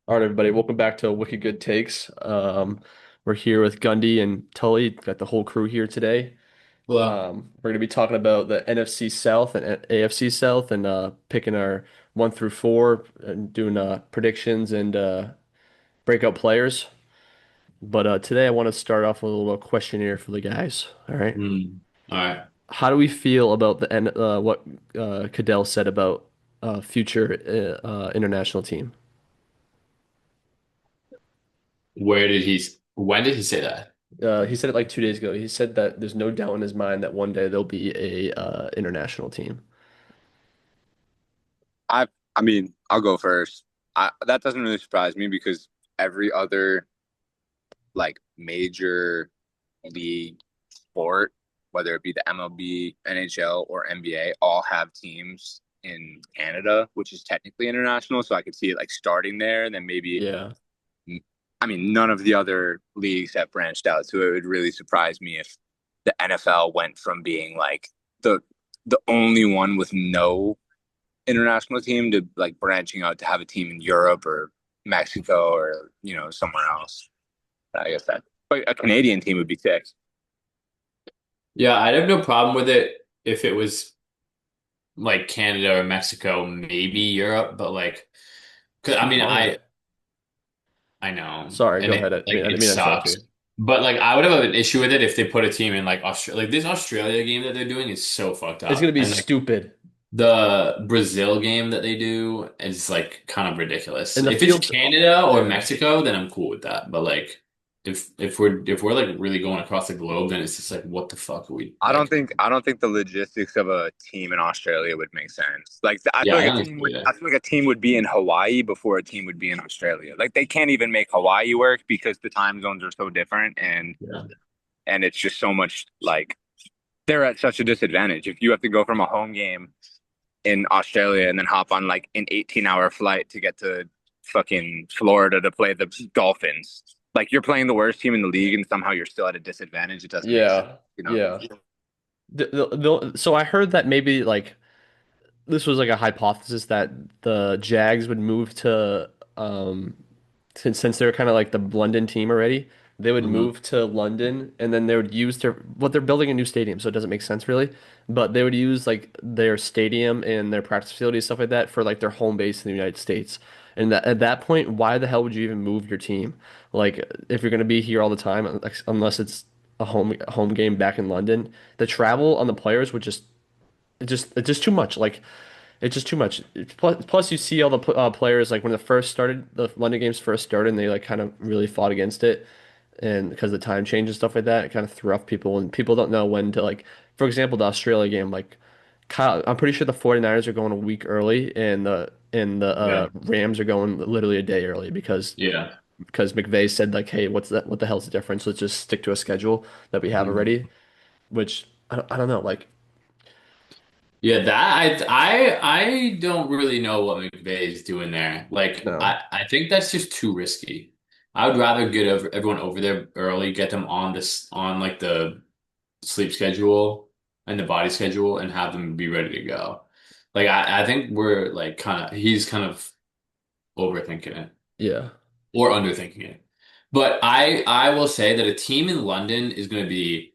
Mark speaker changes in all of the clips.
Speaker 1: All right, everybody, welcome back to Wicked Good Takes. We're here with Gundy and Tully, got the whole crew here today.
Speaker 2: Well,
Speaker 1: We're going to be talking about the NFC South and AFC South and picking our 1 through 4 and doing predictions and breakout players. But today I want to start off with a little questionnaire for the guys. All right.
Speaker 2: all right.
Speaker 1: How do we feel about what Cadell said about future international team?
Speaker 2: When did he say that?
Speaker 1: He said it like 2 days ago. He said that there's no doubt in his mind that one day there'll be a international team.
Speaker 3: I I mean, I'll go first. That doesn't really surprise me because every other like major league sport, whether it be the MLB, NHL, or NBA, all have teams in Canada, which is technically international. So I could see it like starting there, and then maybe
Speaker 1: Yeah.
Speaker 3: I mean, none of the other leagues have branched out. So it would really surprise me if the NFL went from being like the the only one with no international team to like branching out to have a team in Europe or Mexico or somewhere else. I guess that but a Canadian team would be sick.
Speaker 2: Yeah, I'd have no problem with it if it was like Canada or Mexico, maybe Europe, but like, 'cause, I
Speaker 1: Too
Speaker 2: mean,
Speaker 1: hard.
Speaker 2: I know,
Speaker 1: Sorry,
Speaker 2: and
Speaker 1: go ahead.
Speaker 2: like
Speaker 1: I
Speaker 2: it
Speaker 1: didn't mean to interrupt
Speaker 2: sucks,
Speaker 1: you.
Speaker 2: but like I would have an issue with it if they put a team in like Australia. Like this Australia game that they're doing is so fucked
Speaker 1: It's gonna
Speaker 2: up,
Speaker 1: be
Speaker 2: and like
Speaker 1: stupid.
Speaker 2: the Brazil game that they do is like kind of ridiculous.
Speaker 1: And the
Speaker 2: If it's
Speaker 1: fields,
Speaker 2: Canada or
Speaker 1: yeah.
Speaker 2: Mexico, then I'm cool with that. But like if we're like really going across the globe, then it's just like what the fuck are we like?
Speaker 3: I don't think the logistics of a team in Australia would make sense. Like
Speaker 2: Yeah, I understand. Yeah,
Speaker 3: I feel like a team would be in Hawaii before a team would be in Australia. Like they can't even make Hawaii work because the time zones are so different
Speaker 2: yeah,
Speaker 3: and it's just so much like they're at such a disadvantage. If you have to go from a home game in Australia and then hop on like an 18-hour flight to get to fucking Florida to play the Dolphins. Like you're playing the worst team in the league and somehow you're still at a disadvantage. It doesn't make sense,
Speaker 1: Yeah.
Speaker 3: you know?
Speaker 1: Yeah. So I heard that maybe like this was like a hypothesis that the Jags would move to since they're kind of like the London team already, they would
Speaker 2: hmm
Speaker 1: move to London and then they would use they're building a new stadium, so it doesn't make sense really. But they would use like their stadium and their practice facilities, stuff like that, for like their home base in the United States. And that at that point, why the hell would you even move your team? Like if you're gonna be here all the time, like, unless it's a home game back in London, the travel on the players would it's just too much. Like it's just too much. Plus, you see all the players like when the London games first started, and they like kind of really fought against it, and because of the time change and stuff like that, it kind of threw off people, and people don't know when to like. For example, the Australia game, like Kyle, I'm pretty sure the 49ers are going a week early, and the
Speaker 2: yeah,
Speaker 1: Rams are going literally a day early
Speaker 2: yeah.
Speaker 1: because McVay said like, hey, what's that? What the hell's the difference? Let's just stick to a schedule that we have
Speaker 2: Mhm.
Speaker 1: already. Which I don't know, like
Speaker 2: Yeah, that I don't really know what McVay is doing there. Like
Speaker 1: no,
Speaker 2: I think that's just too risky. I would rather get everyone over there early, get them on this on like the sleep schedule and the body schedule and have them be ready to go. Like I think we're like he's kind of overthinking it
Speaker 1: yeah,
Speaker 2: or underthinking it. But I will say that a team in London is going to be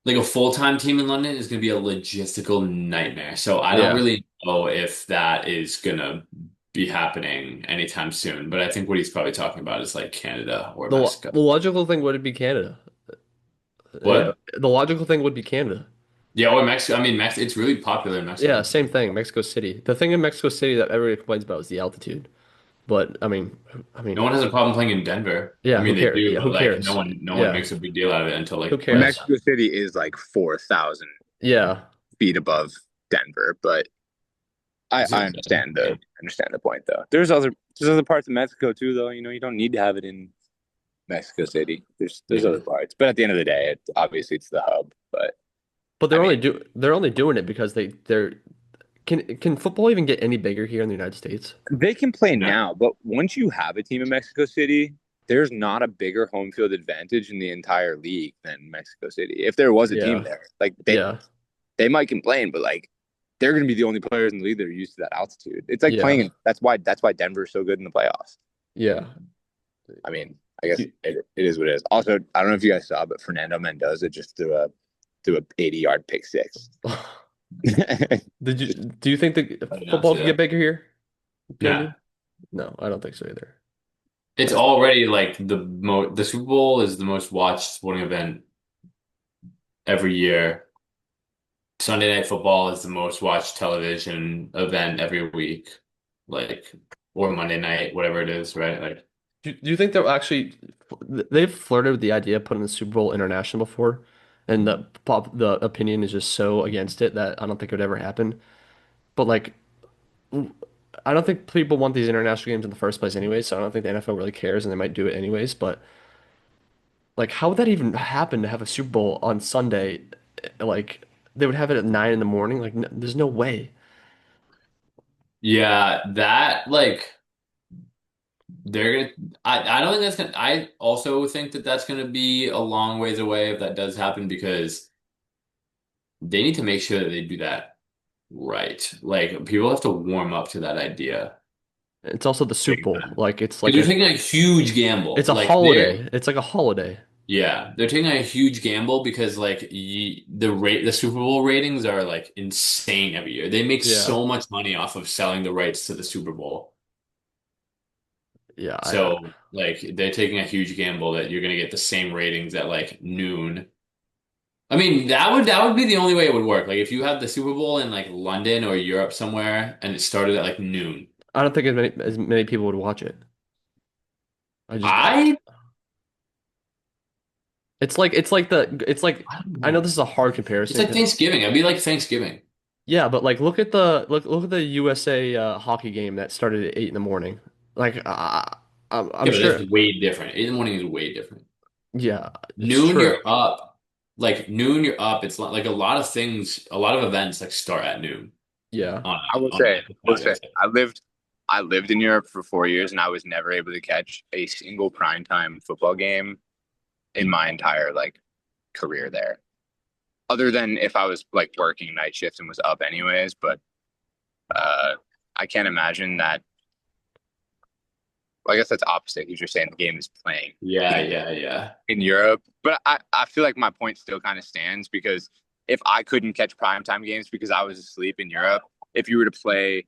Speaker 2: like a full-time team in London is going to be a logistical nightmare. So I don't
Speaker 1: yeah.
Speaker 2: really know if that is going to be happening anytime soon. But I think what he's probably talking about is like Canada or Mexico.
Speaker 1: The logical thing would be Canada.
Speaker 2: What?
Speaker 1: The logical thing would be Canada.
Speaker 2: Yeah, or Mexico. I mean, it's really popular in
Speaker 1: Yeah,
Speaker 2: Mexico.
Speaker 1: same thing. Mexico City. The thing in Mexico City that everybody complains about is the altitude. But I
Speaker 2: No
Speaker 1: mean,
Speaker 2: one has a problem playing in Denver. I
Speaker 1: yeah, who
Speaker 2: mean, they
Speaker 1: cares?
Speaker 2: do,
Speaker 1: Yeah,
Speaker 2: but
Speaker 1: who
Speaker 2: like
Speaker 1: cares?
Speaker 2: no one
Speaker 1: Yeah,
Speaker 2: makes a big deal out of it until
Speaker 1: who
Speaker 2: like
Speaker 3: Well,
Speaker 1: cares?
Speaker 2: playoffs.
Speaker 3: Mexico City is like 4,000
Speaker 1: Yeah,
Speaker 3: feet above Denver, but
Speaker 2: This
Speaker 3: I
Speaker 2: is
Speaker 3: understand the point though. There's other parts of Mexico too though. You don't need to have it in Mexico City. There's
Speaker 2: yeah.
Speaker 3: other parts, but at the end of the day, obviously it's the hub. But
Speaker 1: but
Speaker 3: I mean,
Speaker 1: they're only doing it because they're can football even get any bigger here in the United States?
Speaker 3: they can play
Speaker 2: Yeah.
Speaker 3: now, but once you have a team in Mexico City, there's not a bigger home field advantage in the entire league than Mexico City. If there was a team
Speaker 1: Yeah,
Speaker 3: there, like
Speaker 1: yeah,
Speaker 3: they might complain, but like they're going to be the only players in the league that are used to that altitude. It's like
Speaker 1: Yeah.
Speaker 3: playing in, that's why Denver's so good in the playoffs.
Speaker 1: Yeah.
Speaker 3: I mean, I guess it is what it is. Also, I don't know if you guys saw, but Fernando Mendoza just threw a 80-yard pick six.
Speaker 1: Do you think the
Speaker 2: I did not
Speaker 1: football
Speaker 2: see
Speaker 1: could get
Speaker 2: that.
Speaker 1: bigger here?
Speaker 2: No.
Speaker 1: PNG? No, I don't think so either.
Speaker 2: It's already like the Super Bowl is the most watched sporting event every year. Sunday Night Football is the most watched television event every week, like or Monday night, whatever it is, right? Like,
Speaker 1: Do you think they'll actually they've flirted with the idea of putting the Super Bowl international before, and the opinion is just so against it that I don't think it would ever happen. But like I don't think people want these international games in the first place anyway, so I don't think the NFL really cares and they might do it anyways, but like how would that even happen to have a Super Bowl on Sunday? Like they would have it at 9 in the morning? Like n there's no way.
Speaker 2: yeah, that like they're gonna. I don't think that's gonna. I also think that that's gonna be a long ways away if that does happen because they need to make sure that they do that right. Like people have to warm up to that idea.
Speaker 1: It's also the Super
Speaker 2: Big
Speaker 1: Bowl.
Speaker 2: time.
Speaker 1: Like it's
Speaker 2: Because
Speaker 1: like
Speaker 2: they're
Speaker 1: a
Speaker 2: taking a huge gamble.
Speaker 1: it's a
Speaker 2: Like they're
Speaker 1: holiday. It's like a holiday.
Speaker 2: yeah, they're taking a huge gamble because like the Super Bowl ratings are like insane every year. They make
Speaker 1: Yeah.
Speaker 2: so much money off of selling the rights to the Super Bowl.
Speaker 1: Yeah,
Speaker 2: So like they're taking a huge gamble that you're gonna get the same ratings at like noon. I mean, that would be the only way it would work. Like if you have the Super Bowl in like London or Europe somewhere and it started at like noon.
Speaker 1: I don't think as many people would watch it. I just
Speaker 2: I
Speaker 1: it's like
Speaker 2: I don't
Speaker 1: I know
Speaker 2: know.
Speaker 1: this is a hard
Speaker 2: It's
Speaker 1: comparison
Speaker 2: like
Speaker 1: because
Speaker 2: Thanksgiving. It'd be like Thanksgiving.
Speaker 1: yeah, but like look at the USA hockey game that started at 8 in the morning. Like I'm
Speaker 2: Yeah, but
Speaker 1: sure
Speaker 2: that's way different. 8 in the morning is way different.
Speaker 1: yeah, it's
Speaker 2: Noon,
Speaker 1: true.
Speaker 2: you're up. Like noon, you're up. It's like a lot of things, a lot of events like start at noon
Speaker 1: Yeah.
Speaker 3: I will
Speaker 2: on
Speaker 3: say,
Speaker 2: like
Speaker 3: will say,
Speaker 2: Saturday.
Speaker 3: I lived in Europe for 4 years, and I was never able to catch a single primetime football game in my entire like career there. Other than if I was like working night shifts and was up anyways, but uh, I can't imagine that. Well, I guess that's opposite because you're saying the game is playing
Speaker 2: Yeah,
Speaker 3: in
Speaker 2: yeah, yeah.
Speaker 3: in Europe. But I feel like my point still kind of stands because if I couldn't catch primetime games because I was asleep in Europe, if you were to play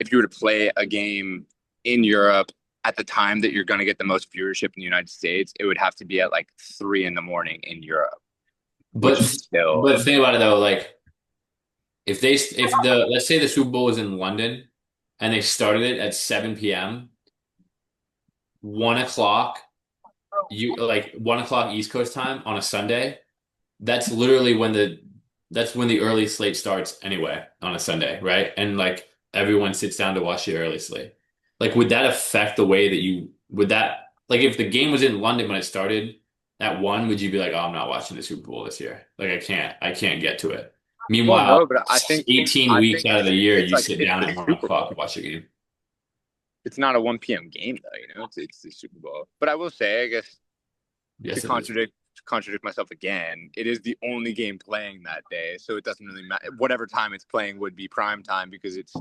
Speaker 3: if you were to play a game in Europe at the time that you're going to get the most viewership in the United States, it would have to be at like 3 in the morning in Europe, which is
Speaker 2: But
Speaker 3: still
Speaker 2: but think about it though, like if the let's say the Super Bowl was in London and they started it at 7 p.m., 1 o'clock, you like 1 o'clock East Coast time on a Sunday, that's literally when the early slate starts anyway on a Sunday, right? And like everyone sits down to watch the early slate. Like, would that affect the way that you would that like if the game was in London when it started at 1, would you be like, oh, I'm not watching the Super Bowl this year? Like, I can't get to it.
Speaker 3: well,
Speaker 2: Meanwhile,
Speaker 3: no, but I think
Speaker 2: 18
Speaker 3: I
Speaker 2: weeks
Speaker 3: think
Speaker 2: out of the year,
Speaker 3: it's
Speaker 2: you
Speaker 3: like
Speaker 2: sit
Speaker 3: it's
Speaker 2: down
Speaker 3: the
Speaker 2: at one
Speaker 3: Super
Speaker 2: o'clock to
Speaker 3: Bowl.
Speaker 2: watch a game.
Speaker 3: It's not a 1 p.m. game though, it's the Super Bowl. But I will say, I guess to
Speaker 2: Yes, it is.
Speaker 3: contradict myself again, it is the only game playing that day, so it doesn't really matter. Whatever time it's playing would be prime time because it's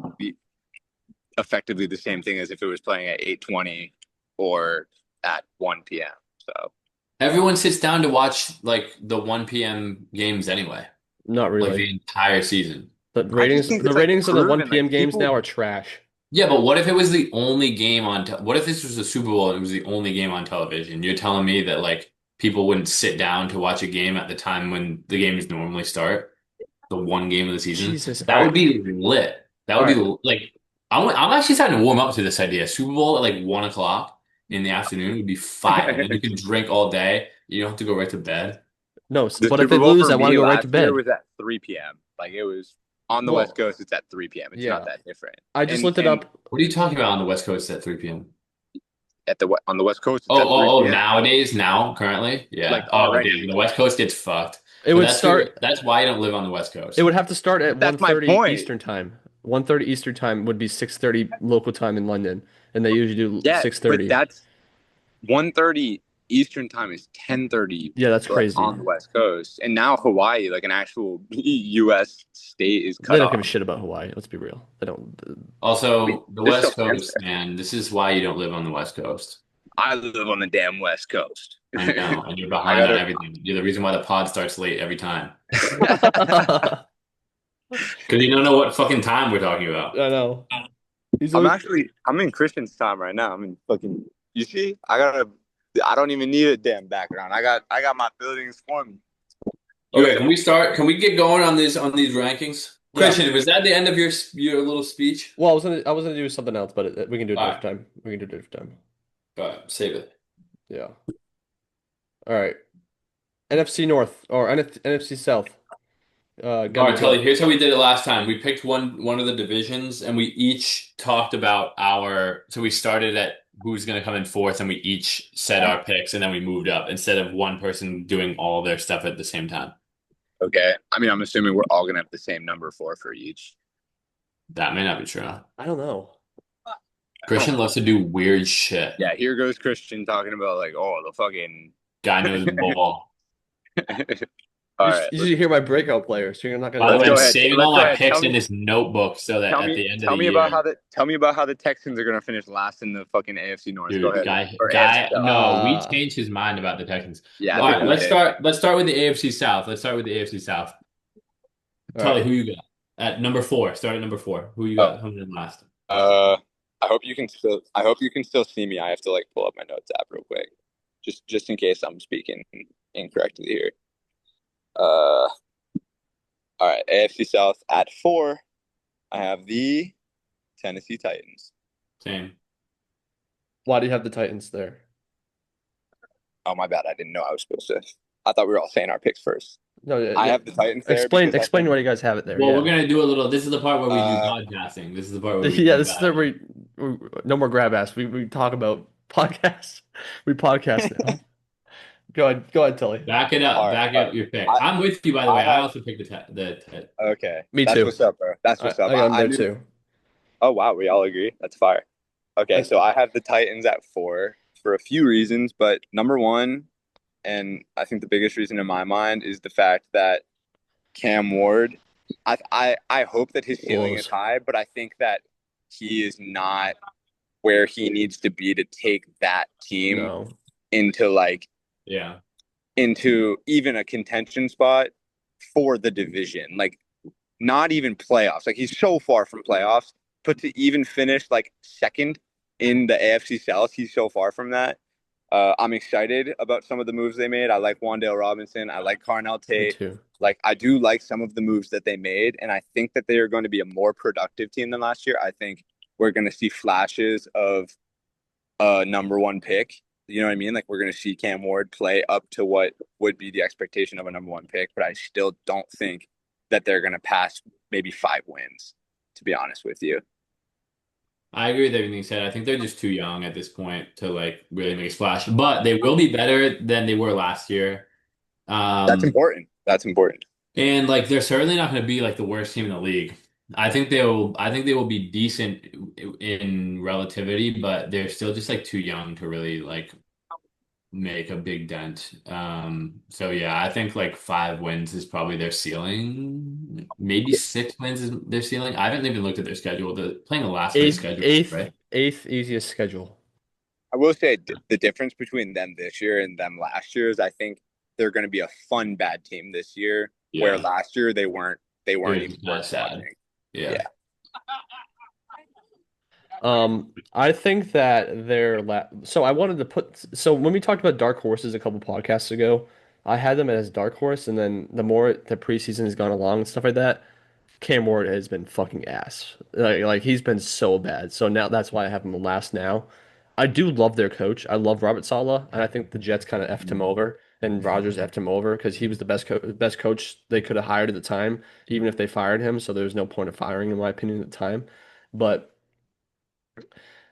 Speaker 3: effectively the same thing as if it was playing at 8:20 or at 1 p.m. So
Speaker 2: Everyone sits down to watch like the 1 p.m. games anyway,
Speaker 1: Not
Speaker 2: like
Speaker 1: really.
Speaker 2: the entire season.
Speaker 3: I just think
Speaker 1: The
Speaker 3: it's like
Speaker 1: ratings of the
Speaker 3: proven
Speaker 1: 1
Speaker 3: like
Speaker 1: p.m. games now
Speaker 3: people.
Speaker 1: are trash.
Speaker 2: Yeah, but what if it was the only game on te what if this was the Super Bowl and it was the only game on television? You're telling me that like people wouldn't sit down to watch a game at the time when the games normally start, the one game of the season?
Speaker 1: Jesus.
Speaker 2: That would be lit. That would
Speaker 1: All
Speaker 2: be
Speaker 1: right.
Speaker 2: like I'm actually starting to warm up to this idea. Super Bowl at like 1 o'clock in the afternoon would be fire. And then you can drink all day. You don't have to go right to bed.
Speaker 1: No,
Speaker 3: The
Speaker 1: but if they
Speaker 3: Super Bowl
Speaker 1: lose,
Speaker 3: for
Speaker 1: I want to
Speaker 3: me
Speaker 1: go right to
Speaker 3: last year
Speaker 1: bed.
Speaker 3: was at 3 p.m. Like it was on the West
Speaker 1: Well,
Speaker 3: Coast, it's at 3 p.m. It's not
Speaker 1: yeah.
Speaker 3: that different.
Speaker 1: I just looked it
Speaker 3: And
Speaker 1: up.
Speaker 2: What are you talking about on the West Coast at 3 p.m.?
Speaker 3: on the West Coast, it's
Speaker 2: Oh,
Speaker 3: at 3
Speaker 2: oh, oh,
Speaker 3: p.m.
Speaker 2: nowadays, now, currently?
Speaker 3: Like
Speaker 2: Yeah. Oh,
Speaker 3: already.
Speaker 2: damn. The West Coast gets fucked.
Speaker 1: It
Speaker 2: But
Speaker 1: would start
Speaker 2: that's why I don't live on the West
Speaker 1: it
Speaker 2: Coast.
Speaker 1: would have to start at
Speaker 3: But that's my
Speaker 1: 1:30
Speaker 3: point.
Speaker 1: Eastern time. 1:30 Eastern time would be 6:30 local time in London, and they usually do
Speaker 3: Yeah, but
Speaker 1: 6:30.
Speaker 3: that's 1:30. Eastern time is 10:30
Speaker 1: Yeah, that's
Speaker 3: like
Speaker 1: crazy.
Speaker 3: on the West Coast. And now Hawaii, like an actual US state is
Speaker 1: They
Speaker 3: cut
Speaker 1: don't give a
Speaker 3: off.
Speaker 1: shit about Hawaii. Let's be real. They don't.
Speaker 2: Also, the
Speaker 3: There's still
Speaker 2: West
Speaker 3: fans
Speaker 2: Coast,
Speaker 3: there.
Speaker 2: man, this is why you don't live on the West Coast.
Speaker 3: I live on the damn West Coast.
Speaker 2: I know, and you're
Speaker 3: I
Speaker 2: behind on
Speaker 3: gotta
Speaker 2: everything. You're the reason why the pod starts late every time. Because you don't know what fucking time we're talking about.
Speaker 1: I know. He's always.
Speaker 3: I'm in Christian's time right now. I'm in fucking you see? I don't even need a damn background. I got my buildings for me. You
Speaker 2: Okay,
Speaker 3: guys
Speaker 2: can we start? Can we get going on these rankings?
Speaker 1: Yeah.
Speaker 2: Christian, was that the end of your little speech?
Speaker 1: Well, I was gonna do something else, but we can do it a
Speaker 2: All
Speaker 1: different
Speaker 2: right,
Speaker 1: time. We can do it a different time.
Speaker 2: all right, save it.
Speaker 1: Yeah. All right. NFC North or NFC South.
Speaker 2: All
Speaker 1: Got me
Speaker 2: right, Tully,
Speaker 1: going.
Speaker 2: here's how we did it last time. We picked one of the divisions and we each talked about so we started at who's going to come in fourth and we each said our picks and then we moved up instead of one person doing all their stuff at the same time.
Speaker 3: okay. I mean, I'm assuming we're all gonna have the same number four for each.
Speaker 2: That may not be true.
Speaker 1: I don't know.
Speaker 2: Christian loves to do weird shit.
Speaker 3: Yeah, here goes Christian talking about like, oh, the fucking.
Speaker 2: Guy knows ball.
Speaker 3: All
Speaker 1: You
Speaker 3: right,
Speaker 1: you should hear my breakout players. So you're not gonna
Speaker 2: By the
Speaker 1: know.
Speaker 2: way,
Speaker 3: go
Speaker 2: I'm
Speaker 3: ahead.
Speaker 2: saving
Speaker 3: Let's
Speaker 2: all
Speaker 3: go
Speaker 2: my
Speaker 3: ahead.
Speaker 2: picks in this notebook so that at the end of the year,
Speaker 3: Tell me about how the Texans are gonna finish last in the fucking AFC North. Go
Speaker 2: dude,
Speaker 3: ahead. Or AFC South.
Speaker 2: no, we
Speaker 1: Uh,
Speaker 2: changed his mind about the Texans.
Speaker 3: Yeah, I
Speaker 2: All
Speaker 3: think
Speaker 2: right,
Speaker 3: we
Speaker 2: let's
Speaker 3: did.
Speaker 2: start. Let's start with the AFC South. Let's start with the AFC South.
Speaker 1: all
Speaker 2: Tully,
Speaker 1: right.
Speaker 2: who you got at number four? Start at number four. Who you
Speaker 3: Oh,
Speaker 2: got coming in last?
Speaker 3: uh, I hope you can still see me. I have to like pull up my notes app real quick, just in case I'm speaking incorrectly here. Uh, all right, AFC South at four. I have the Tennessee Titans.
Speaker 2: Same.
Speaker 1: Why do you have the Titans there?
Speaker 3: Oh my bad, I didn't know I was supposed to. I thought we were all saying our picks first.
Speaker 1: No, yeah,
Speaker 3: I
Speaker 1: yeah.
Speaker 3: have the Titans there
Speaker 1: Explain
Speaker 3: because I
Speaker 1: explain
Speaker 3: think
Speaker 1: why you guys have it there.
Speaker 2: Well, we're
Speaker 1: Yeah.
Speaker 2: gonna do a little. This is the part where we do
Speaker 3: uh
Speaker 2: podcasting. This is the part where we
Speaker 1: Yeah,
Speaker 2: do
Speaker 1: this is the
Speaker 2: that.
Speaker 1: no more grab ass. We talk about podcasts. We podcast now. Go ahead, Tilly.
Speaker 2: Back it up. Back
Speaker 3: all
Speaker 2: up
Speaker 3: right.
Speaker 2: your pick.
Speaker 3: I
Speaker 2: I'm with you, by the
Speaker 3: I
Speaker 2: way. I
Speaker 3: have
Speaker 2: also picked the.
Speaker 3: okay.
Speaker 1: Me
Speaker 3: That's
Speaker 1: too.
Speaker 3: what's up, bro. That's
Speaker 1: I,
Speaker 3: what's up.
Speaker 1: I got him
Speaker 3: I
Speaker 1: there
Speaker 3: knew.
Speaker 1: too.
Speaker 3: Oh wow, we all agree. That's fire. Okay,
Speaker 1: I,
Speaker 3: so I have the Titans at four for a few reasons, but number one, and I think the biggest reason in my mind is the fact that Cam Ward, I hope that his ceiling is
Speaker 1: Woes.
Speaker 3: high, but I think that he is not where he needs to be to take that team
Speaker 1: No.
Speaker 3: into like
Speaker 2: Yeah.
Speaker 3: into even a contention spot for the division. Like not even playoffs. Like he's so far from playoffs, but to even finish like second in the AFC South, he's so far from that. I'm excited about some of the moves they made. I like Wandale Robinson. I like Carnell
Speaker 1: Me
Speaker 3: Tate.
Speaker 1: too.
Speaker 3: Like I do like some of the moves that they made, and I think that they are going to be a more productive team than last year. I think we're going to see flashes of a number one pick. You know what I mean? Like we're going to see Cam Ward play up to what would be the expectation of a number one pick, but I still don't think that they're going to pass maybe 5 wins, to be honest with you.
Speaker 2: I agree with everything you said. I think they're just too young at this point to like really make a splash, but they will be better than they were last year.
Speaker 3: That's
Speaker 2: Um,
Speaker 3: important. That's important.
Speaker 2: and like they're certainly not going to be like the worst team in the league. I think they will be decent in relativity, but they're still just like too young to really like make a big dent. So yeah, I think like 5 wins is probably their ceiling. Maybe 6 wins is their ceiling. I haven't even looked at their schedule. They're playing a last place
Speaker 1: Eighth,
Speaker 2: schedule,
Speaker 1: eighth,
Speaker 2: right?
Speaker 1: eighth easiest schedule.
Speaker 3: I will say the difference between them this year and them last year is I think they're going to be a fun bad team this year, where
Speaker 2: Yeah.
Speaker 3: last year they
Speaker 2: It
Speaker 3: weren't
Speaker 2: was
Speaker 3: even
Speaker 2: kind of
Speaker 3: worth
Speaker 2: sad.
Speaker 3: watching.
Speaker 2: Yeah.
Speaker 3: Yeah.
Speaker 1: I think that so I wanted to so when we talked about dark horses a couple podcasts ago, I had them as dark horse, and then the more the preseason has gone along and stuff like that, Cam Ward has been fucking ass. Like he's been so bad. So now that's why I have him last now. I do love their coach. I love Robert Saleh, and I think the Jets kind of effed him over, and Rodgers effed him over because he was the best coach they could have hired at the time, even if they fired him. So there was no point of firing, in my opinion, at the time. But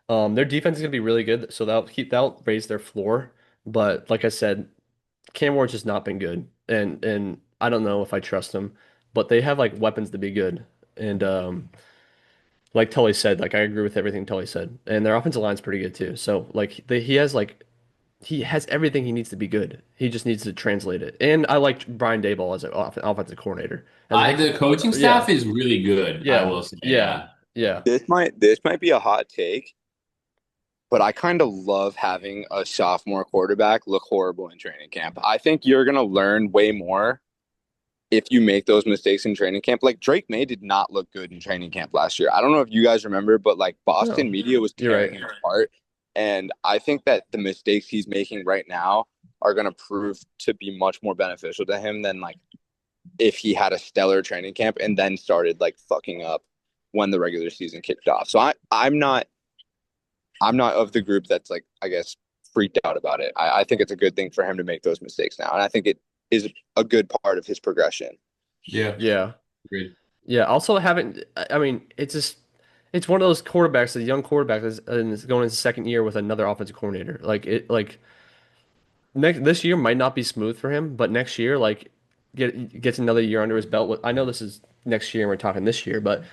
Speaker 1: their defense is gonna be really good, so that'll raise their floor. But like I said, Cam Ward's just not been good, and I don't know if I trust him. But they have like weapons to be good, and like Tully said, like I agree with everything Tully said, and their offensive line's pretty good too. So like he has like he has everything he needs to be good. He just needs to translate it. And I like Brian Daboll as an offensive coordinator. As a
Speaker 2: I
Speaker 1: head,
Speaker 2: the coaching
Speaker 1: yeah,
Speaker 2: staff is really good, I
Speaker 1: yeah,
Speaker 2: will say.
Speaker 1: yeah,
Speaker 2: Yeah.
Speaker 1: yeah.
Speaker 3: This might be a hot take, but I kind of love having a sophomore quarterback look horrible in training camp. I think you're gonna learn way more if you make those mistakes in training camp. Like Drake May did not look good in training camp last year. I don't know if you guys remember, but like
Speaker 1: No,
Speaker 3: Boston media was
Speaker 1: you're right.
Speaker 3: tearing him apart. And I think that the mistakes he's making right now are going to prove to be much more beneficial to him than like if he had a stellar training camp and then started like fucking up when the regular season kicked off. So I'm not of the group that's like, I guess, freaked out about it. I think it's a good thing for him to make those mistakes now. And I think it is a good part of his progression.
Speaker 2: Yeah.
Speaker 1: Yeah,
Speaker 2: Agreed.
Speaker 1: yeah. Also, having, I mean, it's just, it's one of those quarterbacks, a young quarterback is going into second year with another offensive coordinator. Like next this year might not be smooth for him, but next year, like, gets another year under his belt. I know this is next year and we're talking this year, but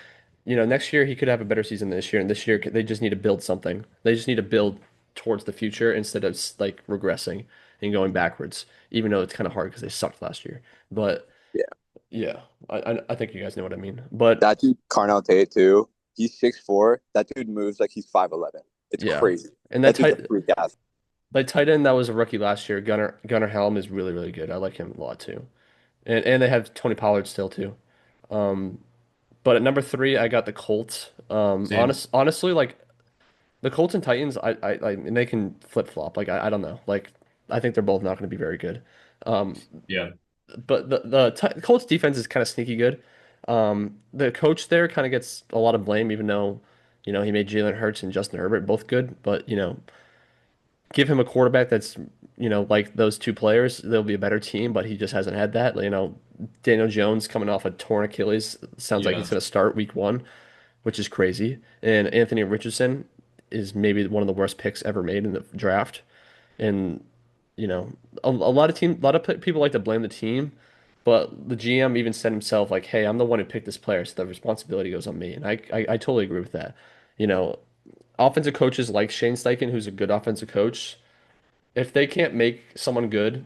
Speaker 1: next year he could have a better season than this year, and this year they just need to build something. They just need to build towards the future instead of like regressing and going backwards, even though it's kind of hard because they sucked last year. But
Speaker 3: Yeah.
Speaker 1: yeah, I think you guys know what I mean. But
Speaker 3: That dude, Carnell Tate, too. He's 6'4". That dude moves like he's 5'11". It's
Speaker 1: yeah,
Speaker 3: crazy.
Speaker 1: and
Speaker 3: That dude's a freak athlete.
Speaker 1: that tight end that was a rookie last year, Gunnar Helm is really really good. I like him a lot too. And they have Tony Pollard still too. Um, but at number three, I got the Colts.
Speaker 2: Same.
Speaker 1: Honestly, like the Colts and Titans, I mean, they can flip flop. Like I don't know. Like I think they're both not going to be very good. Um,
Speaker 2: Yeah.
Speaker 1: but the Colts defense is kind of sneaky good. The coach there kind of gets a lot of blame, even though he made Jalen Hurts and Justin Herbert both good. But give him a quarterback that's like those two players, they'll be a better team. But he just hasn't had that. Daniel Jones coming off a torn Achilles sounds like
Speaker 2: Yeah.
Speaker 1: he's going to start week one, which is crazy. And Anthony Richardson is maybe one of the worst picks ever made in the draft. And a lot of people like to blame the team, but the GM even said himself like, "Hey, I'm the one who picked this player, so the responsibility goes on me." And I totally agree with that. You know, offensive coaches like Shane Steichen, who's a good offensive coach, if they can't make someone good,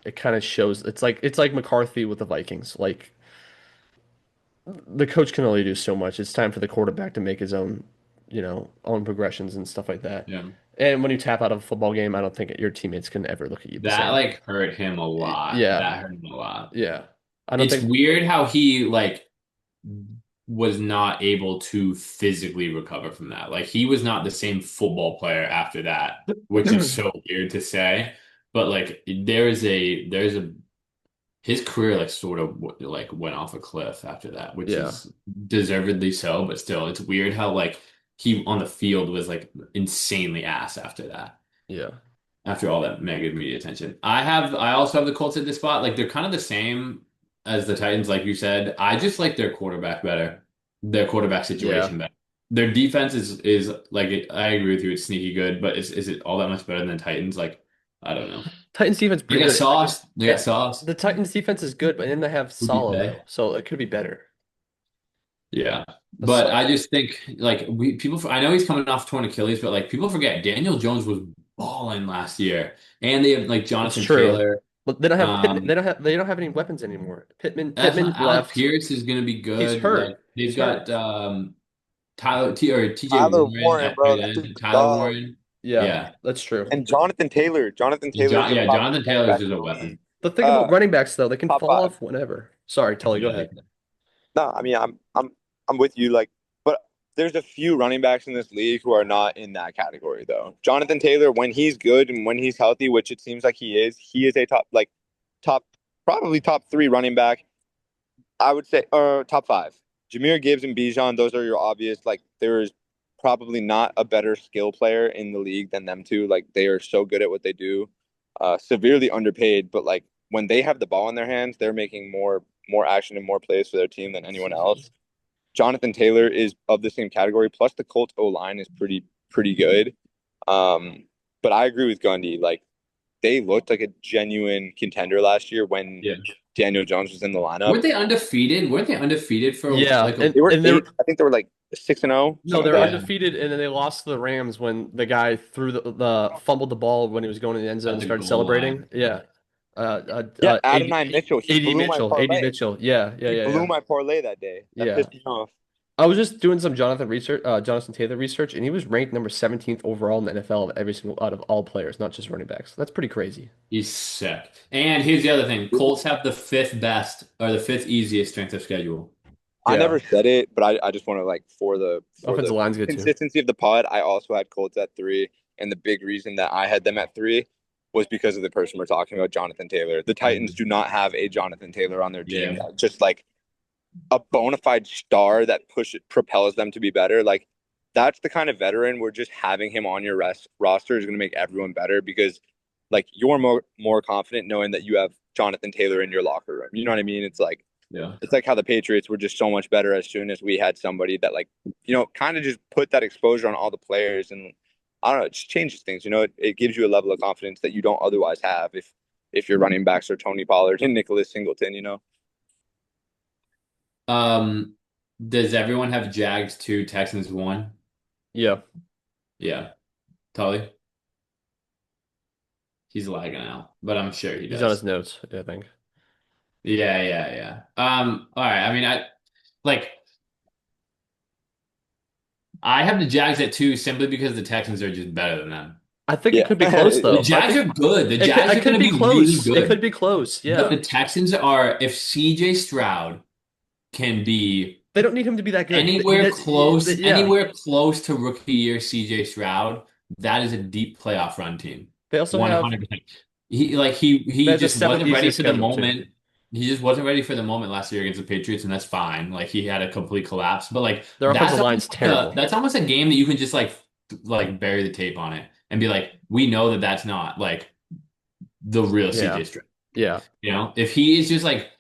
Speaker 1: it kind of shows. It's like McCarthy with the Vikings. Like the coach can only do so much. It's time for the quarterback to make his own progressions and stuff like that.
Speaker 2: Yeah.
Speaker 1: And when you tap out of a football game, I don't think your teammates can ever look at you the
Speaker 2: That
Speaker 1: same.
Speaker 2: like hurt him a lot.
Speaker 1: Yeah,
Speaker 2: That hurt him a lot.
Speaker 1: yeah. I don't
Speaker 2: It's
Speaker 1: think.
Speaker 2: weird how he like was not able to physically recover from that. Like he was not the same football player after that, which is so weird to say. But like there's a his career like sort of like went off a cliff after that, which
Speaker 1: Yeah,
Speaker 2: is deservedly so, but still it's weird how like he on the field was like insanely ass after that.
Speaker 1: yeah,
Speaker 2: After all that mega media attention. I also have the Colts at this spot. Like they're kind of the same as the Titans, like you said. I just like their quarterback better, their quarterback
Speaker 1: yeah.
Speaker 2: situation better. Their defense is like I agree with you, it's sneaky good, but is it all that much better than Titans? Like, I don't know.
Speaker 1: Titans defense
Speaker 2: They
Speaker 1: pretty
Speaker 2: got
Speaker 1: good.
Speaker 2: sauce. They got
Speaker 1: It,
Speaker 2: sauce.
Speaker 1: the Titans defense is good, but then they have
Speaker 2: Who'd you
Speaker 1: Sala
Speaker 2: say?
Speaker 1: though, so it could be better.
Speaker 2: Yeah.
Speaker 1: The
Speaker 2: But
Speaker 1: Sa-
Speaker 2: I just think like I know he's coming off torn Achilles, but like people forget Daniel Jones was balling last year. And they have like
Speaker 1: it's
Speaker 2: Jonathan
Speaker 1: true,
Speaker 2: Taylor.
Speaker 1: but they don't have Pittman.
Speaker 2: Um,
Speaker 1: They don't have any weapons anymore.
Speaker 2: That's
Speaker 1: Pittman
Speaker 2: not Alec
Speaker 1: left.
Speaker 2: Pierce is going to be
Speaker 1: He's
Speaker 2: good. Like
Speaker 1: hurt.
Speaker 2: they've
Speaker 1: He's hurt.
Speaker 2: got Tyler T or TJ
Speaker 3: Tyler
Speaker 2: Warren
Speaker 3: Warren,
Speaker 2: at
Speaker 3: bro,
Speaker 2: tight
Speaker 3: that dude's
Speaker 2: end.
Speaker 3: a
Speaker 2: Tyler
Speaker 3: dog.
Speaker 2: Warren.
Speaker 1: Yeah,
Speaker 2: Yeah.
Speaker 1: that's true.
Speaker 3: And Jonathan Taylor. Jonathan Taylor's a
Speaker 2: Yeah,
Speaker 3: top
Speaker 2: Jonathan
Speaker 3: running
Speaker 2: Taylor is
Speaker 3: back
Speaker 2: just
Speaker 3: in
Speaker 2: a
Speaker 3: the
Speaker 2: weapon.
Speaker 3: league.
Speaker 1: The thing about
Speaker 3: Uh,
Speaker 1: running backs though, they can
Speaker 3: top
Speaker 1: fall
Speaker 3: five.
Speaker 1: off whenever. Sorry, Tully, go
Speaker 2: Yeah.
Speaker 1: ahead.
Speaker 3: No, I mean I'm with you. Like, but there's a few running backs in this league who are not in that category though. Jonathan Taylor, when he's good and when he's healthy, which it seems like he is a top probably top three running back. I would say top five. Jameer Gibbs and Bijan, those are your obvious. Like there is probably not a better skill player in the league than them two. Like they are so good at what they do. Severely underpaid, but like when they have the ball in their hands, they're making more action and more plays for their team than anyone else. Jonathan Taylor is of the same category. Plus the Colts O line is pretty good. Um, but I agree with Gundy. Like they looked like a genuine contender last year when
Speaker 2: Yeah.
Speaker 3: Daniel Jones was in the lineup.
Speaker 2: Weren't they undefeated? Weren't they undefeated for
Speaker 1: Yeah,
Speaker 2: like a
Speaker 3: They were
Speaker 1: and they're
Speaker 3: eight. I think they were like 6-0,
Speaker 1: no,
Speaker 3: something
Speaker 1: they're
Speaker 3: like that.
Speaker 2: yeah,
Speaker 1: undefeated, and then they lost to the Rams when the guy threw the fumbled the ball when he was going in the end zone
Speaker 2: at
Speaker 1: and
Speaker 2: the
Speaker 1: started
Speaker 2: goal line?
Speaker 1: celebrating. Yeah,
Speaker 3: Yeah,
Speaker 1: AD,
Speaker 3: Adonai Mitchell, he
Speaker 1: AD
Speaker 3: blew my
Speaker 1: Mitchell, AD
Speaker 3: parlay.
Speaker 1: Mitchell. Yeah, yeah,
Speaker 3: He
Speaker 1: yeah,
Speaker 3: blew
Speaker 1: yeah,
Speaker 3: my parlay that day. That
Speaker 1: yeah.
Speaker 3: pissed me off.
Speaker 1: I was just doing some Jonathan Taylor research, and he was ranked number 17th overall in the NFL of every single out of all players, not just running backs. That's pretty crazy.
Speaker 2: He's sick. And here's the other thing: Colts have the fifth best or the fifth easiest strength of schedule.
Speaker 3: I
Speaker 1: Yeah,
Speaker 3: never said it, but I just want to like for the
Speaker 1: offensive line's good too.
Speaker 3: consistency of the pod, I also had Colts at 3, and the big reason that I had them at 3 was because of the person we're talking about, Jonathan Taylor. The Titans
Speaker 2: Mhm.
Speaker 3: do not have a Jonathan Taylor on their team.
Speaker 2: Yeah.
Speaker 3: Just like a bona fide star that propels them to be better. Like that's the kind of veteran where just having him on your roster is going to make everyone better because like you're more confident knowing that you have Jonathan Taylor in your locker room. You know what I mean?
Speaker 2: Yeah.
Speaker 3: It's like how the Patriots were just so much better as soon as we had somebody that like kind of just put that exposure on all the players, and I don't know, it just changes things. It gives you a level of confidence that you don't otherwise have if your running backs are Tony Pollard and Nicholas Singleton.
Speaker 2: Um, does everyone have Jags 2, Texans 1?
Speaker 1: Yeah,
Speaker 2: Yeah. Tully? He's lagging out, but I'm sure he
Speaker 1: he's on his
Speaker 2: does.
Speaker 1: notes, I think.
Speaker 2: Yeah, yeah, yeah. All right. I mean, like I have the Jags at 2 simply because the Texans are just better than them.
Speaker 1: I think it
Speaker 3: Yeah.
Speaker 1: could be close
Speaker 2: The
Speaker 1: though. I
Speaker 2: Jags
Speaker 1: think
Speaker 2: are good. The
Speaker 1: it
Speaker 2: Jags are
Speaker 1: could
Speaker 2: going to
Speaker 1: be
Speaker 2: be really
Speaker 1: close. It could
Speaker 2: good.
Speaker 1: be close.
Speaker 2: But
Speaker 1: Yeah,
Speaker 2: the Texans are, if CJ Stroud can be
Speaker 1: they don't need him to be that good.
Speaker 2: anywhere close,
Speaker 1: Yeah.
Speaker 2: anywhere close to rookie year CJ Stroud, that is a deep playoff run team.
Speaker 1: They also have
Speaker 2: 100%. He
Speaker 1: They the
Speaker 2: just
Speaker 1: seventh
Speaker 2: wasn't ready
Speaker 1: easiest
Speaker 2: for the
Speaker 1: schedule too.
Speaker 2: moment. He just wasn't ready for the moment last year against the Patriots, and that's fine. Like he had a complete collapse. But like
Speaker 1: Their offensive line's terrible.
Speaker 2: that's almost a game that you can just like bury the tape on it and be like, we know that that's not like the real
Speaker 1: Yeah,
Speaker 2: CJ Stroud.
Speaker 1: yeah.
Speaker 2: If he is just like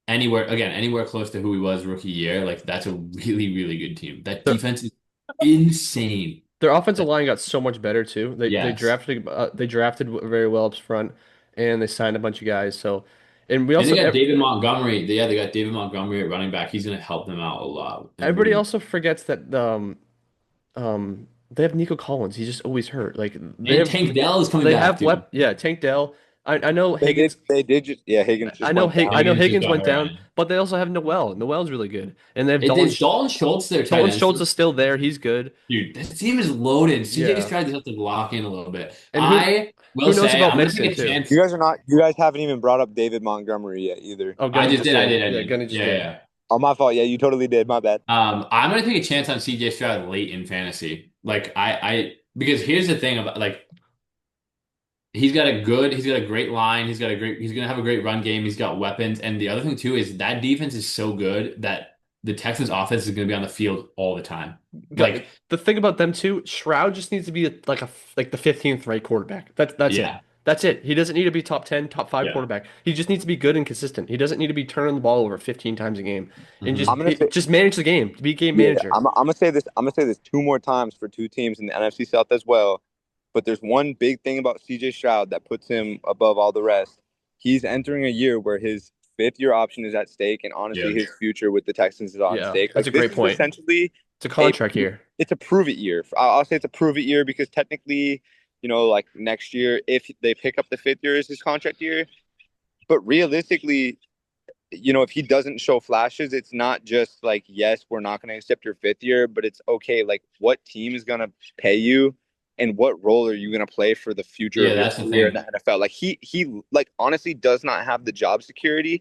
Speaker 2: anywhere close to who he was rookie year, like that's a really, really good team. That
Speaker 1: Their
Speaker 2: defense is insane.
Speaker 1: their offensive line got so much better too.
Speaker 2: Yes.
Speaker 1: They drafted very well up front, and they signed a bunch of guys. So, and we
Speaker 2: And they
Speaker 1: also
Speaker 2: got David Montgomery. Yeah, they got David Montgomery at running back. He's going to help them out a lot. And
Speaker 1: everybody
Speaker 2: Boone.
Speaker 1: also forgets that they have Nico Collins. He's just always hurt. Like
Speaker 2: And Tank Dell is coming
Speaker 1: they
Speaker 2: back
Speaker 1: have
Speaker 2: too.
Speaker 1: yeah, Tank Dell. I know
Speaker 3: They did.
Speaker 1: Higgins.
Speaker 3: They did just. Yeah, Higgins just went
Speaker 1: I
Speaker 3: down.
Speaker 1: know
Speaker 2: Higgins just
Speaker 1: Higgins
Speaker 2: got
Speaker 1: went
Speaker 2: hurt.
Speaker 1: down, but they also have Noel. Noel's really good, and they have
Speaker 2: Is Dalton Schultz their tight
Speaker 1: Dalton
Speaker 2: end
Speaker 1: Schultz
Speaker 2: still?
Speaker 1: is still there. He's good.
Speaker 2: Dude, this team is loaded. CJ
Speaker 1: Yeah,
Speaker 2: Stroud just have to lock in a little bit.
Speaker 1: and
Speaker 2: I
Speaker 1: who
Speaker 2: will
Speaker 1: knows
Speaker 2: say
Speaker 1: about
Speaker 2: I'm going to
Speaker 1: Mixon
Speaker 2: take a
Speaker 1: too?
Speaker 2: chance.
Speaker 3: You guys are not. You guys haven't even brought up David Montgomery yet either.
Speaker 1: Oh,
Speaker 2: I
Speaker 1: Gunny
Speaker 2: just
Speaker 1: just
Speaker 2: did. I
Speaker 1: did.
Speaker 2: did. I
Speaker 1: Yeah,
Speaker 2: did.
Speaker 1: Gunny just
Speaker 2: Yeah, yeah,
Speaker 1: did.
Speaker 2: yeah.
Speaker 3: Oh, my fault. Yeah, you totally did. My bad.
Speaker 2: I'm gonna take a chance on CJ Stroud late in fantasy. Like because here's the thing about like he's got a great line, he's gonna have a great run game, he's got weapons, and the other thing too is that defense is so good that the Texans offense is gonna be on the field all the time. Like,
Speaker 1: The thing about them too, Shroud just needs to be like the 15th right quarterback. That's it.
Speaker 2: yeah,
Speaker 1: That's it. He doesn't need to be top 10, top 5
Speaker 2: yeah.
Speaker 1: quarterback. He just needs to be good and consistent. He doesn't need to be turning the ball over 15 times a game and
Speaker 2: Hmm.
Speaker 3: I'm gonna say.
Speaker 1: just manage the game. Be game
Speaker 3: Yeah,
Speaker 1: manager.
Speaker 3: I'm gonna say this. I'm gonna say this 2 more times for 2 teams in the NFC South as well. But there's one big thing about CJ Stroud that puts him above all the rest. He's entering a year where his fifth-year option is at stake, and honestly,
Speaker 2: Yeah.
Speaker 3: his future with the Texans is on
Speaker 1: Yeah,
Speaker 3: stake.
Speaker 1: that's
Speaker 3: Like
Speaker 1: a
Speaker 3: this
Speaker 1: great
Speaker 3: is
Speaker 1: point.
Speaker 3: essentially
Speaker 1: It's a
Speaker 3: a
Speaker 1: contract year.
Speaker 3: it's a prove it year. I'll say it's a prove it year because technically, like next year, if they pick up the fifth year as his contract year, but realistically, if he doesn't show flashes, it's not just like, yes, we're not going to accept your fifth year, but it's okay. Like, what team is going to pay you, and what role are you going to play for the future
Speaker 2: Yeah,
Speaker 3: of your
Speaker 2: that's the
Speaker 3: career in the
Speaker 2: thing.
Speaker 3: NFL? Like, he like honestly does not have the job security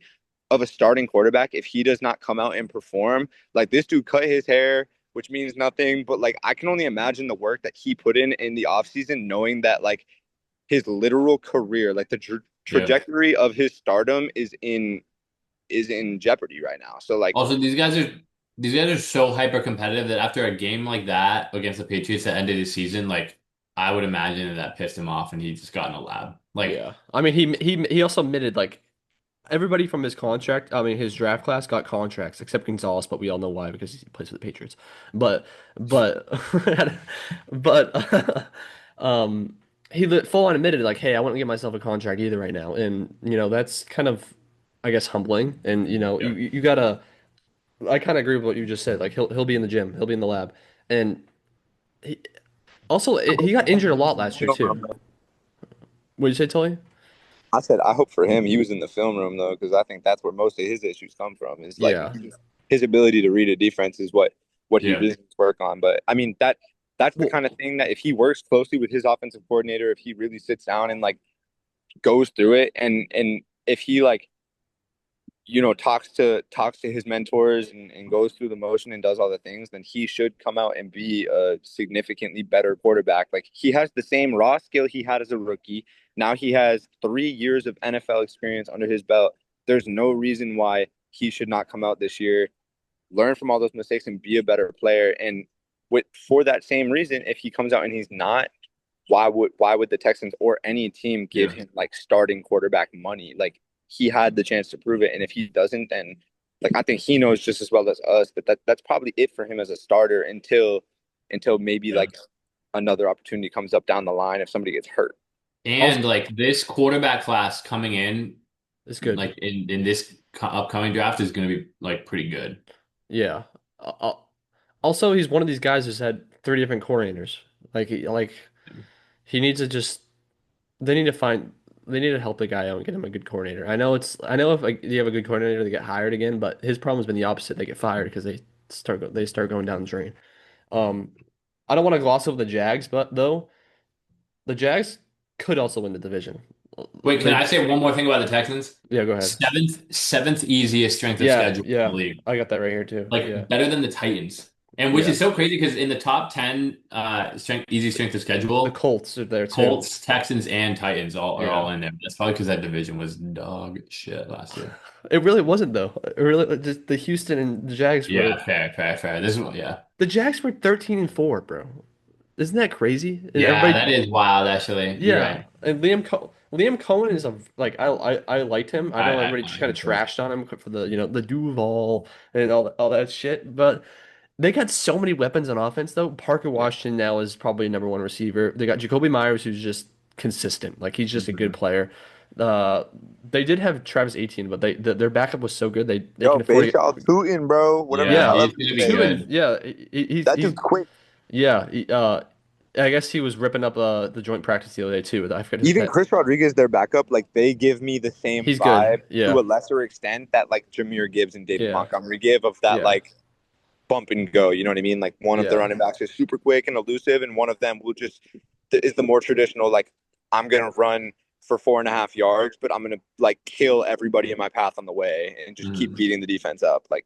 Speaker 3: of a starting quarterback if he does not come out and perform. Like, this dude cut his hair, which means nothing, but like, I can only imagine the work that he put in the offseason, knowing that like his literal career, like the
Speaker 2: Yeah.
Speaker 3: trajectory of his stardom is in jeopardy right now. So like,
Speaker 2: Also, these guys are so hyper competitive that after a game like that against the Patriots at the end of the season, like I would imagine that pissed him off and he just got in a lab. Like,
Speaker 1: Yeah. I mean, he also admitted like everybody from his contract, I mean his draft class got contracts except Gonzalez, but we all know why because he plays for the Patriots. But but but um full on admitted like, hey, I wouldn't get myself a contract either right now, and that's kind of, I guess, humbling. And
Speaker 2: Yeah.
Speaker 1: you gotta. I kind of agree with what you just said. Like he'll be in the gym, he'll be in the lab, and he, also he got injured a lot last year
Speaker 3: Film
Speaker 1: too.
Speaker 3: room, though.
Speaker 1: What did you say, Tully?
Speaker 3: I said I hope for him he was in the film room though, because I think that's where most of his issues come from. Is like
Speaker 1: Yeah.
Speaker 3: his ability to read a defense is what he
Speaker 2: Yeah.
Speaker 3: really needs to work on. But I mean that's the
Speaker 1: Well,
Speaker 3: kind of thing that if he works closely with his offensive coordinator, if he really sits down and like goes through it, and if he like talks to his mentors and goes through the motion and does all the things, then he should come out and be a significantly better quarterback. Like he has the same raw skill he had as a rookie. Now he has 3 years of NFL experience under his belt. There's no reason why he should not come out this year, learn from all those mistakes, and be a better player. And with for that same reason, if he comes out and he's not, why would the Texans or any team give
Speaker 2: Yeah.
Speaker 3: him like starting quarterback money? Like he had the chance to prove it, and if he doesn't, then like I think he knows just as well as us that, that's probably it for him as a starter until maybe
Speaker 2: Yeah.
Speaker 3: like another opportunity comes up down the line if somebody gets hurt.
Speaker 1: also
Speaker 2: And like this quarterback class coming in,
Speaker 1: it's good.
Speaker 2: like in this upcoming draft is going to be like pretty good.
Speaker 1: Yeah. Also, he's one of these guys who's had three different coordinators. Like he needs to just they need to find they need to help the guy out and get him a good coordinator. I know if like you have a good coordinator, they get hired again, but his problem's been the opposite. They get fired because they start going down the drain. Um, I don't want to gloss over the Jags, but though the Jags could also win the division.
Speaker 2: Wait, can
Speaker 1: They
Speaker 2: I say one more thing about the Texans?
Speaker 1: Yeah, go ahead.
Speaker 2: Seventh easiest strength of
Speaker 1: Yeah,
Speaker 2: schedule in
Speaker 1: yeah,
Speaker 2: the league.
Speaker 1: I got that right here too. Yeah,
Speaker 2: Like better than the Titans. And which
Speaker 1: yeah.
Speaker 2: is so crazy because in the top 10 strength of
Speaker 1: The
Speaker 2: schedule,
Speaker 1: Colts are there too.
Speaker 2: Colts, Texans, and Titans all are
Speaker 1: Yeah.
Speaker 2: all in there. That's probably because that division was dog shit last year.
Speaker 1: It really wasn't though. It really just the Houston and the Jags were
Speaker 2: Yeah, fair, fair, fair. This is yeah.
Speaker 1: the Jags were 13-4, bro. Isn't that crazy? And
Speaker 2: Yeah,
Speaker 1: everybody
Speaker 2: that is wild actually. You're
Speaker 1: Yeah,
Speaker 2: right.
Speaker 1: and Liam Cohen is a like I liked him. I know everybody
Speaker 2: I
Speaker 1: just kind
Speaker 2: am
Speaker 1: of
Speaker 2: too.
Speaker 1: trashed on him for the the Duval and all that shit, but they got so many weapons on offense though. Parker
Speaker 2: Yeah.
Speaker 1: Washington now is probably number one receiver. They got Jacoby Myers who's just consistent. Like he's just a good
Speaker 2: Mhm.
Speaker 1: player. Uh, they did have Travis 18, but their backup was so good they
Speaker 3: Yo,
Speaker 1: can afford to
Speaker 3: Bayshaw Tootin, bro. Whatever the
Speaker 2: Yeah,
Speaker 1: yeah,
Speaker 3: hell
Speaker 2: he's
Speaker 3: ever you
Speaker 2: gonna be
Speaker 3: say.
Speaker 1: two and
Speaker 2: good.
Speaker 1: yeah
Speaker 3: That
Speaker 1: he's
Speaker 3: dude's quick.
Speaker 1: yeah I guess he was ripping up the joint practice the other day too. I forget his
Speaker 3: Even
Speaker 1: pet.
Speaker 3: Chris Rodriguez, their backup, like they give me the same
Speaker 1: He's good.
Speaker 3: vibe to
Speaker 1: Yeah.
Speaker 3: a lesser extent that like Jameer Gibbs and David
Speaker 1: Yeah.
Speaker 3: Montgomery give of that
Speaker 1: Yeah.
Speaker 3: like bump and go. You know what I mean? Like one of the
Speaker 1: Yeah.
Speaker 3: running backs is super quick and elusive, and one of them will just is the more traditional. Like I'm gonna run for 4.5 yards, but I'm gonna like kill everybody in my path on the way and just keep
Speaker 2: Mhm.
Speaker 3: beating the defense up. Like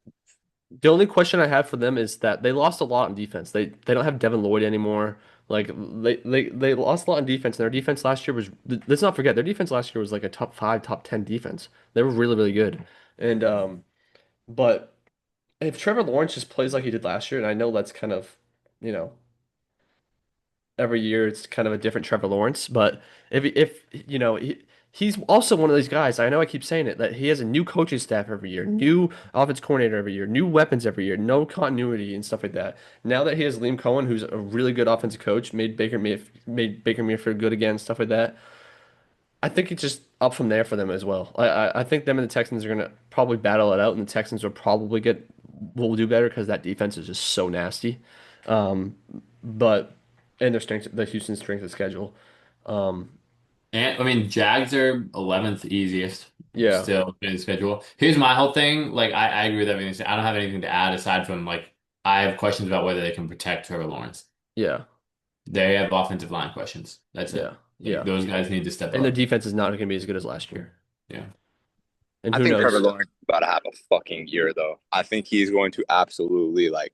Speaker 1: The only question I have for them is that they lost a lot on defense. They don't have Devin Lloyd anymore. Like they lost a lot on defense. And their defense last year was let's not forget their defense last year was like a top five, top 10 defense. They were really, really good. And but if Trevor Lawrence just plays like he did last year, and I know that's kind of, you know, every year it's kind of a different Trevor Lawrence. But if he's also one of these guys. I know I keep saying it that he has a new coaching staff every year, new offense coordinator every year, new weapons every year, no continuity and stuff like that. Now that he has Liam Cohen, who's a really good offensive coach, made Baker Mayfield good again, stuff like that. I think it's just up from there for them as well. I think them and the Texans are gonna probably battle it out, and the Texans will do better because that defense is just so nasty. Um, but and the Houston strength of schedule. Um,
Speaker 2: And I mean, Jags are 11th easiest
Speaker 1: yeah,
Speaker 2: still in the schedule. Here's my whole thing. Like, I agree with everything you said. I don't have anything to add aside from like I have questions about whether they can protect Trevor Lawrence.
Speaker 1: yeah,
Speaker 2: They have offensive line questions. That's it.
Speaker 1: yeah,
Speaker 2: Like
Speaker 1: yeah.
Speaker 2: those guys need to step
Speaker 1: And their
Speaker 2: up.
Speaker 1: defense is not going to be as good as last year.
Speaker 2: Yeah.
Speaker 1: And
Speaker 3: I
Speaker 1: who
Speaker 3: think Trevor
Speaker 1: knows?
Speaker 3: Lawrence is about to have a fucking year though. I think he's going to absolutely like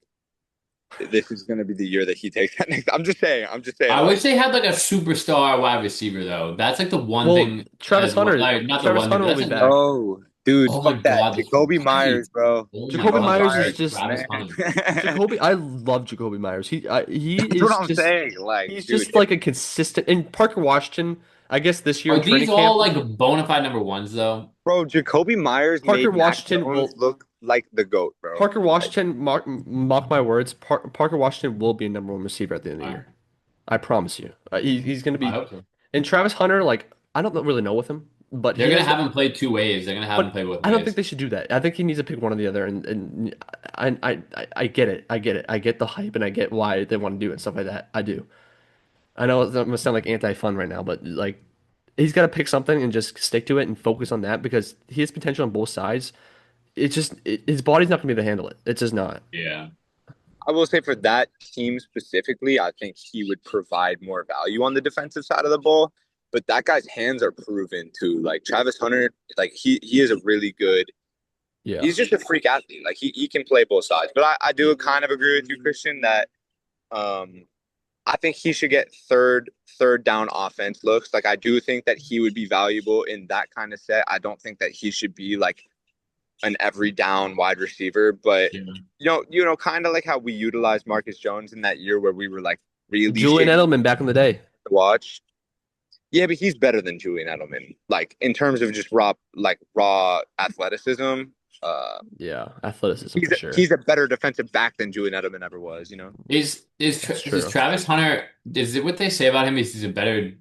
Speaker 3: this is going to be the year that he takes that next. I'm just saying. I'm just saying.
Speaker 2: I
Speaker 3: Like
Speaker 2: wish they had like a superstar wide receiver though. That's like the one
Speaker 1: Well,
Speaker 2: thing as well. Like, not the
Speaker 1: Travis
Speaker 2: one thing,
Speaker 1: Hunter
Speaker 2: but
Speaker 1: will
Speaker 2: that's
Speaker 1: be
Speaker 2: like
Speaker 1: back.
Speaker 3: oh, dude,
Speaker 2: oh my
Speaker 3: fuck that.
Speaker 2: God, that's
Speaker 3: Jacoby
Speaker 2: right.
Speaker 3: Myers, bro.
Speaker 2: Oh my
Speaker 1: Jacoby
Speaker 2: God, I'm
Speaker 3: Jacoby
Speaker 1: Myers is
Speaker 2: sorry.
Speaker 3: Myers,
Speaker 1: just
Speaker 2: Travis
Speaker 3: man.
Speaker 2: Hunter.
Speaker 1: Jacoby. I love Jacoby Myers. He
Speaker 3: That's what
Speaker 1: is
Speaker 3: I'm
Speaker 1: just
Speaker 3: saying. Like,
Speaker 1: he's
Speaker 3: dude,
Speaker 1: just like a consistent. And Parker Washington, I guess this year
Speaker 2: Are
Speaker 1: in
Speaker 2: these
Speaker 1: training
Speaker 2: all
Speaker 1: camp,
Speaker 2: like bona fide number ones though?
Speaker 3: bro, Jacoby Myers
Speaker 1: Parker
Speaker 3: made Mac
Speaker 1: Washington
Speaker 3: Jones
Speaker 1: will
Speaker 3: look like the GOAT, bro.
Speaker 1: Parker
Speaker 3: Like,
Speaker 1: Washington mark my words. Parker Washington will be a number one receiver at the end of the
Speaker 2: All right.
Speaker 1: year. I promise you. He's going to
Speaker 2: I
Speaker 1: be.
Speaker 2: hope so.
Speaker 1: And Travis Hunter, like, I don't really know with him, but
Speaker 2: They're
Speaker 1: he
Speaker 2: gonna
Speaker 1: has
Speaker 2: have him play two ways. They're gonna have him
Speaker 1: but
Speaker 2: play both
Speaker 1: I don't think
Speaker 2: ways.
Speaker 1: they should do that. I think he needs to pick one or the other. And I get it. I get it. I get the hype and I get why they want to do it and stuff like that. I do. I know it's gonna sound like anti-fun right now, but like he's got to pick something and just stick to it and focus on that because he has potential on both sides. It's just his body's not gonna be able to handle it. It's just not.
Speaker 2: Yeah.
Speaker 3: I will say for that team specifically, I think he would provide more value on the defensive side of the ball. But that guy's hands are proven too. Like Travis Hunter, like he is a really good.
Speaker 1: Yeah.
Speaker 3: He's just a freak athlete. Like he can play both sides. But I do kind of agree with you, Christian, that um I think he should get third down offense looks. Like I do think that he would be valuable in that kind of set. I don't think that he should be like an every down wide receiver, but
Speaker 2: Yeah.
Speaker 3: kind of like how we utilized Marcus Jones in that year where we were like really
Speaker 1: Julian
Speaker 3: shaking
Speaker 1: Edelman back in the day.
Speaker 3: to watch. Yeah, but he's better than Julian Edelman. Like in terms of just raw athleticism. Uh,
Speaker 1: Yeah, athleticism
Speaker 3: he's
Speaker 1: for
Speaker 3: a,
Speaker 1: sure.
Speaker 3: he's a better defensive back than Julian Edelman ever was.
Speaker 1: That's
Speaker 2: Is
Speaker 1: true.
Speaker 2: Travis Hunter? Is it what they say about him? Is he's a better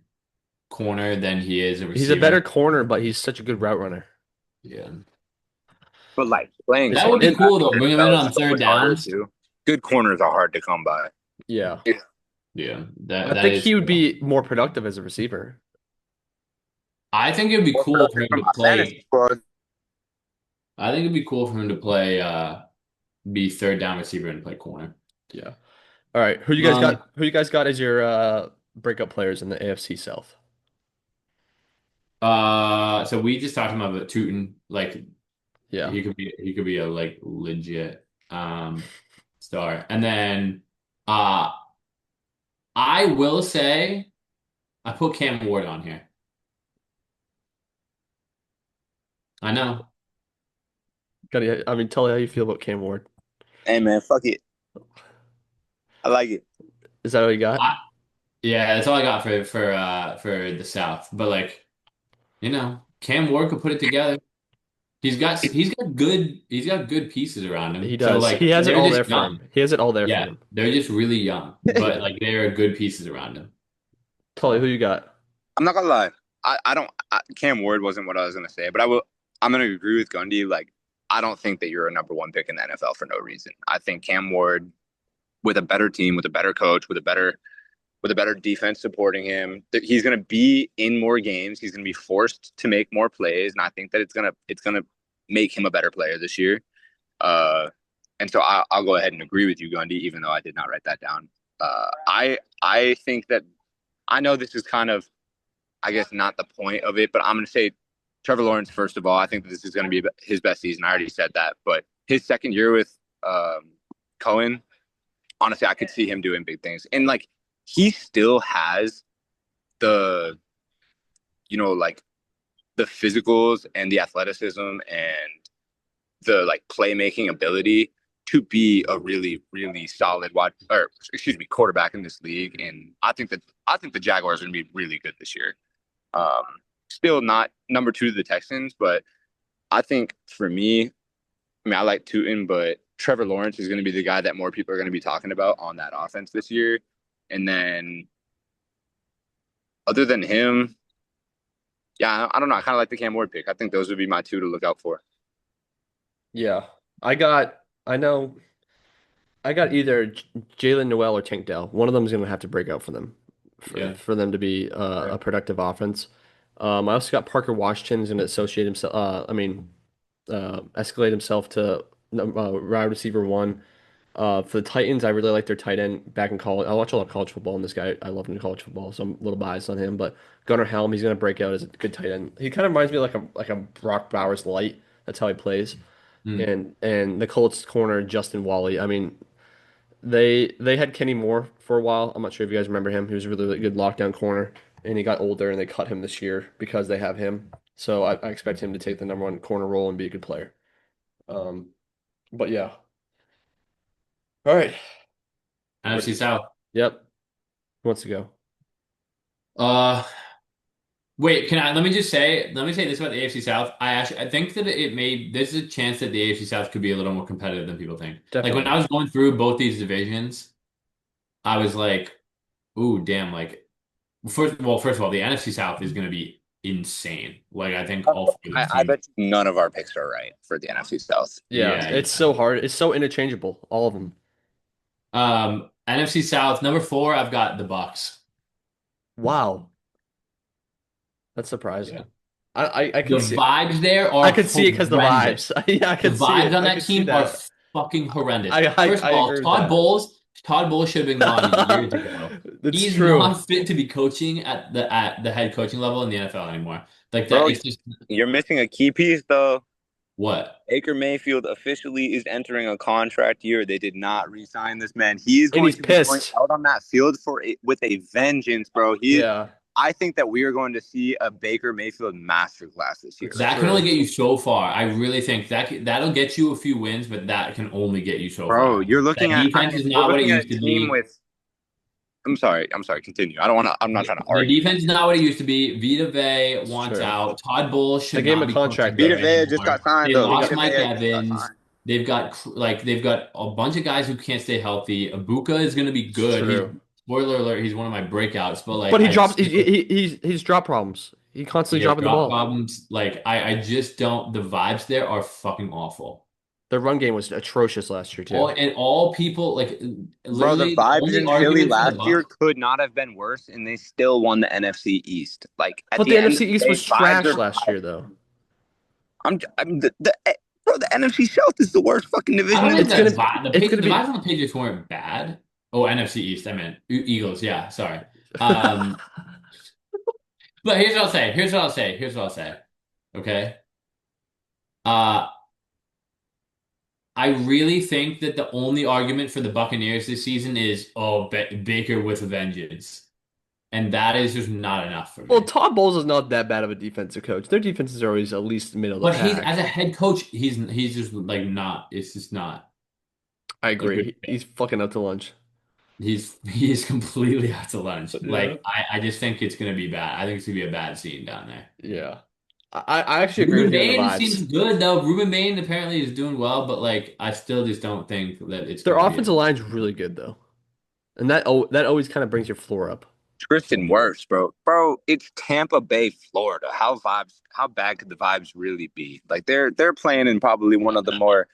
Speaker 2: corner than he is a
Speaker 1: He's a better
Speaker 2: receiver?
Speaker 1: corner, but he's such a good route runner.
Speaker 2: Yeah.
Speaker 3: But like playing
Speaker 1: It's
Speaker 2: That would
Speaker 1: hard.
Speaker 2: be
Speaker 3: cornerback
Speaker 2: cool
Speaker 3: in
Speaker 2: though.
Speaker 3: the
Speaker 2: Bring him in
Speaker 3: NFL is
Speaker 2: on
Speaker 3: so
Speaker 2: third
Speaker 3: much harder
Speaker 2: downs.
Speaker 3: too. Good corners are hard to come by.
Speaker 1: Yeah.
Speaker 2: Yeah, that
Speaker 1: I
Speaker 2: that
Speaker 1: think
Speaker 2: is
Speaker 1: he would
Speaker 2: true.
Speaker 1: be more productive as a receiver.
Speaker 2: I think it'd be
Speaker 3: More
Speaker 2: cool for
Speaker 3: productive
Speaker 2: him
Speaker 3: from
Speaker 2: to
Speaker 3: my fantasy
Speaker 2: play.
Speaker 3: squad.
Speaker 2: I think it'd be cool for him to play be third down receiver and play corner.
Speaker 1: Yeah. All right. Who you guys
Speaker 2: Um
Speaker 1: got? Who you guys got as your breakup players in the AFC South?
Speaker 2: so we just talked about Tootin, like
Speaker 1: Yeah.
Speaker 2: he could be a like legit star. And then uh I will say I put Cam Ward on here. I know.
Speaker 1: I mean, tell me how you feel about Cam Ward.
Speaker 3: Hey man, fuck it. I like it.
Speaker 1: Is that all you got?
Speaker 2: I, yeah, that's all I got for the South. But like, Cam Ward could put it together. He's got good pieces around
Speaker 1: He
Speaker 2: him. So
Speaker 1: does.
Speaker 2: like
Speaker 1: He has it
Speaker 2: they're
Speaker 1: all there
Speaker 2: just
Speaker 1: for
Speaker 2: young.
Speaker 1: him. He has it all there for
Speaker 2: Yeah,
Speaker 1: him.
Speaker 2: they're just really young. But like they are good pieces around him.
Speaker 1: Tully, who you got?
Speaker 3: I'm not gonna lie. I don't. Cam Ward wasn't what I was gonna say, but I'm gonna agree with Gundy. Like, I don't think that you're a number one pick in the NFL for no reason. I think Cam Ward, with a better team, with a better coach, with a better defense supporting him, that he's gonna be in more games. He's gonna be forced to make more plays, and I think that it's gonna make him a better player this year. Uh, and so I'll go ahead and agree with you, Gundy, even though I did not write that down. I think that I know this is kind of, I guess, not the point of it, but I'm going to say Trevor Lawrence, first of all. I think that this is going to be his best season. I already said that. But his second year with Cohen, honestly, I could see him doing big things. And, like, he still has the, like, the physicals and the athleticism and the, like, playmaking ability to be a really, really solid quarterback in this league. And I think the Jaguars are going to be really good this year. Um, Still not number two to the Texans, but I think for me, I mean, I like Tootin, but Trevor Lawrence is going to be the guy that more people are going to be talking about on that offense this year. And then other than him, yeah, I don't know. I kind of like the Cam Ward pick. I think those would be my two to look out for.
Speaker 1: Yeah. I know I got either Jalen Noel or Tank Dell. One of them is going to have to break out for them
Speaker 2: Yeah.
Speaker 1: for them to be a
Speaker 2: Right.
Speaker 1: productive offense. I also got Parker Washington's going to associate himself. Escalate himself to wide receiver one. For the Titans, I really like their tight end back in college. I watch a lot of college football, and this guy, I love him in college football, so I'm a little biased on him. But Gunnar Helm, he's going to break out as a good tight end. He kind of reminds me of like a Brock Bowers light. That's how he plays.
Speaker 2: Hmm.
Speaker 1: And the Colts corner, Justin Wally. I mean, they had Kenny Moore for a while. I'm not sure if you guys remember him. He was a really, really good lockdown corner, and he got older, and they cut him this year because they have him. So I expect him to take the number one corner role and be a good player. Um, but yeah. All right.
Speaker 2: NFC South.
Speaker 1: Yep. Who wants to go?
Speaker 2: Uh, Wait, let me say this about the AFC South. I think that there's a chance that the AFC South could be a little more competitive than people think. Like when
Speaker 1: Definitely.
Speaker 2: I was going through both these divisions, I was like, ooh, damn, like First of all, the NFC South is going to be insane. Like I think all four of the
Speaker 3: I
Speaker 2: teams.
Speaker 3: bet none of our picks are right for the NFC South.
Speaker 1: Yeah,
Speaker 2: Yeah,
Speaker 1: it's
Speaker 2: yeah.
Speaker 1: so hard. It's so interchangeable, all of them.
Speaker 2: NFC South number four. I've got the Bucks.
Speaker 1: Wow, that's
Speaker 2: Yeah.
Speaker 1: surprising. I
Speaker 2: The
Speaker 1: can see
Speaker 2: vibes there
Speaker 1: I
Speaker 2: are
Speaker 1: could see it because the
Speaker 2: horrendous.
Speaker 1: vibes. Yeah, I
Speaker 2: The
Speaker 1: could see
Speaker 2: vibes
Speaker 1: it.
Speaker 2: on
Speaker 1: I
Speaker 2: that
Speaker 1: could see
Speaker 2: team are
Speaker 1: that.
Speaker 2: fucking horrendous.
Speaker 1: I
Speaker 2: First of
Speaker 1: I
Speaker 2: all,
Speaker 1: agree with that.
Speaker 2: Todd Bowles should have been gone years ago.
Speaker 1: That's
Speaker 2: He's
Speaker 1: true.
Speaker 2: not fit to be coaching at the head coaching level in the NFL anymore. Like that,
Speaker 3: Bro,
Speaker 2: it's just
Speaker 3: you're missing a key piece though.
Speaker 2: what?
Speaker 3: Baker Mayfield officially is entering a contract year. They did not re-sign this man. He is
Speaker 1: And
Speaker 3: going
Speaker 1: he's
Speaker 3: to be going
Speaker 1: pissed.
Speaker 3: out on that field with a vengeance, bro.
Speaker 1: Yeah,
Speaker 3: I think that we are going to see a Baker Mayfield masterclass this
Speaker 1: it's
Speaker 3: year.
Speaker 2: That can only
Speaker 1: true.
Speaker 2: get you so far. I really think that'll get you a few wins, but that can only get you so
Speaker 3: Bro,
Speaker 2: far.
Speaker 3: you're
Speaker 2: That
Speaker 3: looking at I
Speaker 2: defense
Speaker 3: mean,
Speaker 2: is
Speaker 3: we're
Speaker 2: not what it
Speaker 3: looking at a
Speaker 2: used to
Speaker 3: team
Speaker 2: be.
Speaker 3: with I'm sorry, continue. I'm not trying to
Speaker 2: The
Speaker 3: argue.
Speaker 2: defense is not what it used to be. Vita Vea
Speaker 1: It's
Speaker 2: wants
Speaker 1: true.
Speaker 2: out. Todd Bowles
Speaker 1: They
Speaker 2: should
Speaker 1: gave him
Speaker 2: not
Speaker 1: a
Speaker 2: be coaching
Speaker 1: contract
Speaker 2: there
Speaker 3: Vita
Speaker 1: though.
Speaker 3: Vea just got
Speaker 2: anymore.
Speaker 3: signed
Speaker 2: They
Speaker 3: though.
Speaker 2: lost
Speaker 3: Vita
Speaker 2: Mike
Speaker 3: Vea just got
Speaker 2: Evans.
Speaker 3: signed.
Speaker 2: They've got a bunch of guys who can't stay healthy. Abuka is going to be
Speaker 1: It's
Speaker 2: good. He's
Speaker 1: true.
Speaker 2: spoiler alert. He's one of my breakouts, but like
Speaker 1: But he
Speaker 2: I
Speaker 1: drops.
Speaker 2: still
Speaker 1: He's drop problems. He constantly
Speaker 2: he has
Speaker 1: dropping the
Speaker 2: drop
Speaker 1: ball.
Speaker 2: problems. Like I just don't. The vibes there are fucking awful.
Speaker 1: Their run game was atrocious last year too.
Speaker 2: All people like
Speaker 3: Bro, the
Speaker 2: literally the
Speaker 3: vibes
Speaker 2: only
Speaker 3: in Philly
Speaker 2: argument for the
Speaker 3: last year
Speaker 2: Bucks.
Speaker 3: could not have been worse, and they still won the NFC East. Like at
Speaker 1: But
Speaker 3: the
Speaker 1: the
Speaker 3: end of
Speaker 1: NFC
Speaker 3: the
Speaker 1: East
Speaker 3: day,
Speaker 1: was
Speaker 3: vibes
Speaker 1: trash
Speaker 3: are
Speaker 1: last year
Speaker 3: vibes.
Speaker 1: though.
Speaker 3: I'm bro, the NFC South is the worst fucking
Speaker 2: I
Speaker 3: division
Speaker 2: don't
Speaker 3: in
Speaker 2: think
Speaker 1: It's
Speaker 2: that
Speaker 1: gonna it's
Speaker 2: the
Speaker 1: gonna be
Speaker 2: vibes on the Patriots weren't bad. Oh, NFC East. I meant Eagles. Yeah, sorry. Um, but here's what I'll say. Here's what I'll say. Okay. Uh, I really think that the only argument for the Buccaneers this season is Baker with a vengeance, and that is just not enough for
Speaker 1: Well,
Speaker 2: me.
Speaker 1: Todd Bowles is not that bad of a defensive coach. Their defenses are always at least middle of
Speaker 2: But
Speaker 1: the
Speaker 2: he's as
Speaker 1: pack.
Speaker 2: a head coach, he's just like not. It's just not
Speaker 1: I
Speaker 2: a
Speaker 1: agree.
Speaker 2: good
Speaker 1: He's fucking up to lunch.
Speaker 2: He's completely out to lunch.
Speaker 1: Yeah.
Speaker 2: Like I just think it's gonna be bad. I think it's gonna be a bad scene down there.
Speaker 1: Yeah. I actually agree
Speaker 2: Ruben
Speaker 1: with you on the
Speaker 2: Bain seems
Speaker 1: vibes.
Speaker 2: good though. Ruben Bain apparently is doing well, but like I still just don't think that it's
Speaker 1: Their
Speaker 2: going to be.
Speaker 1: offensive line's really good though. And that always kind of brings your floor up.
Speaker 3: Tristan Wirfs, bro. Bro, it's Tampa Bay, Florida. How bad could the vibes really be? Like they're playing in probably one of the more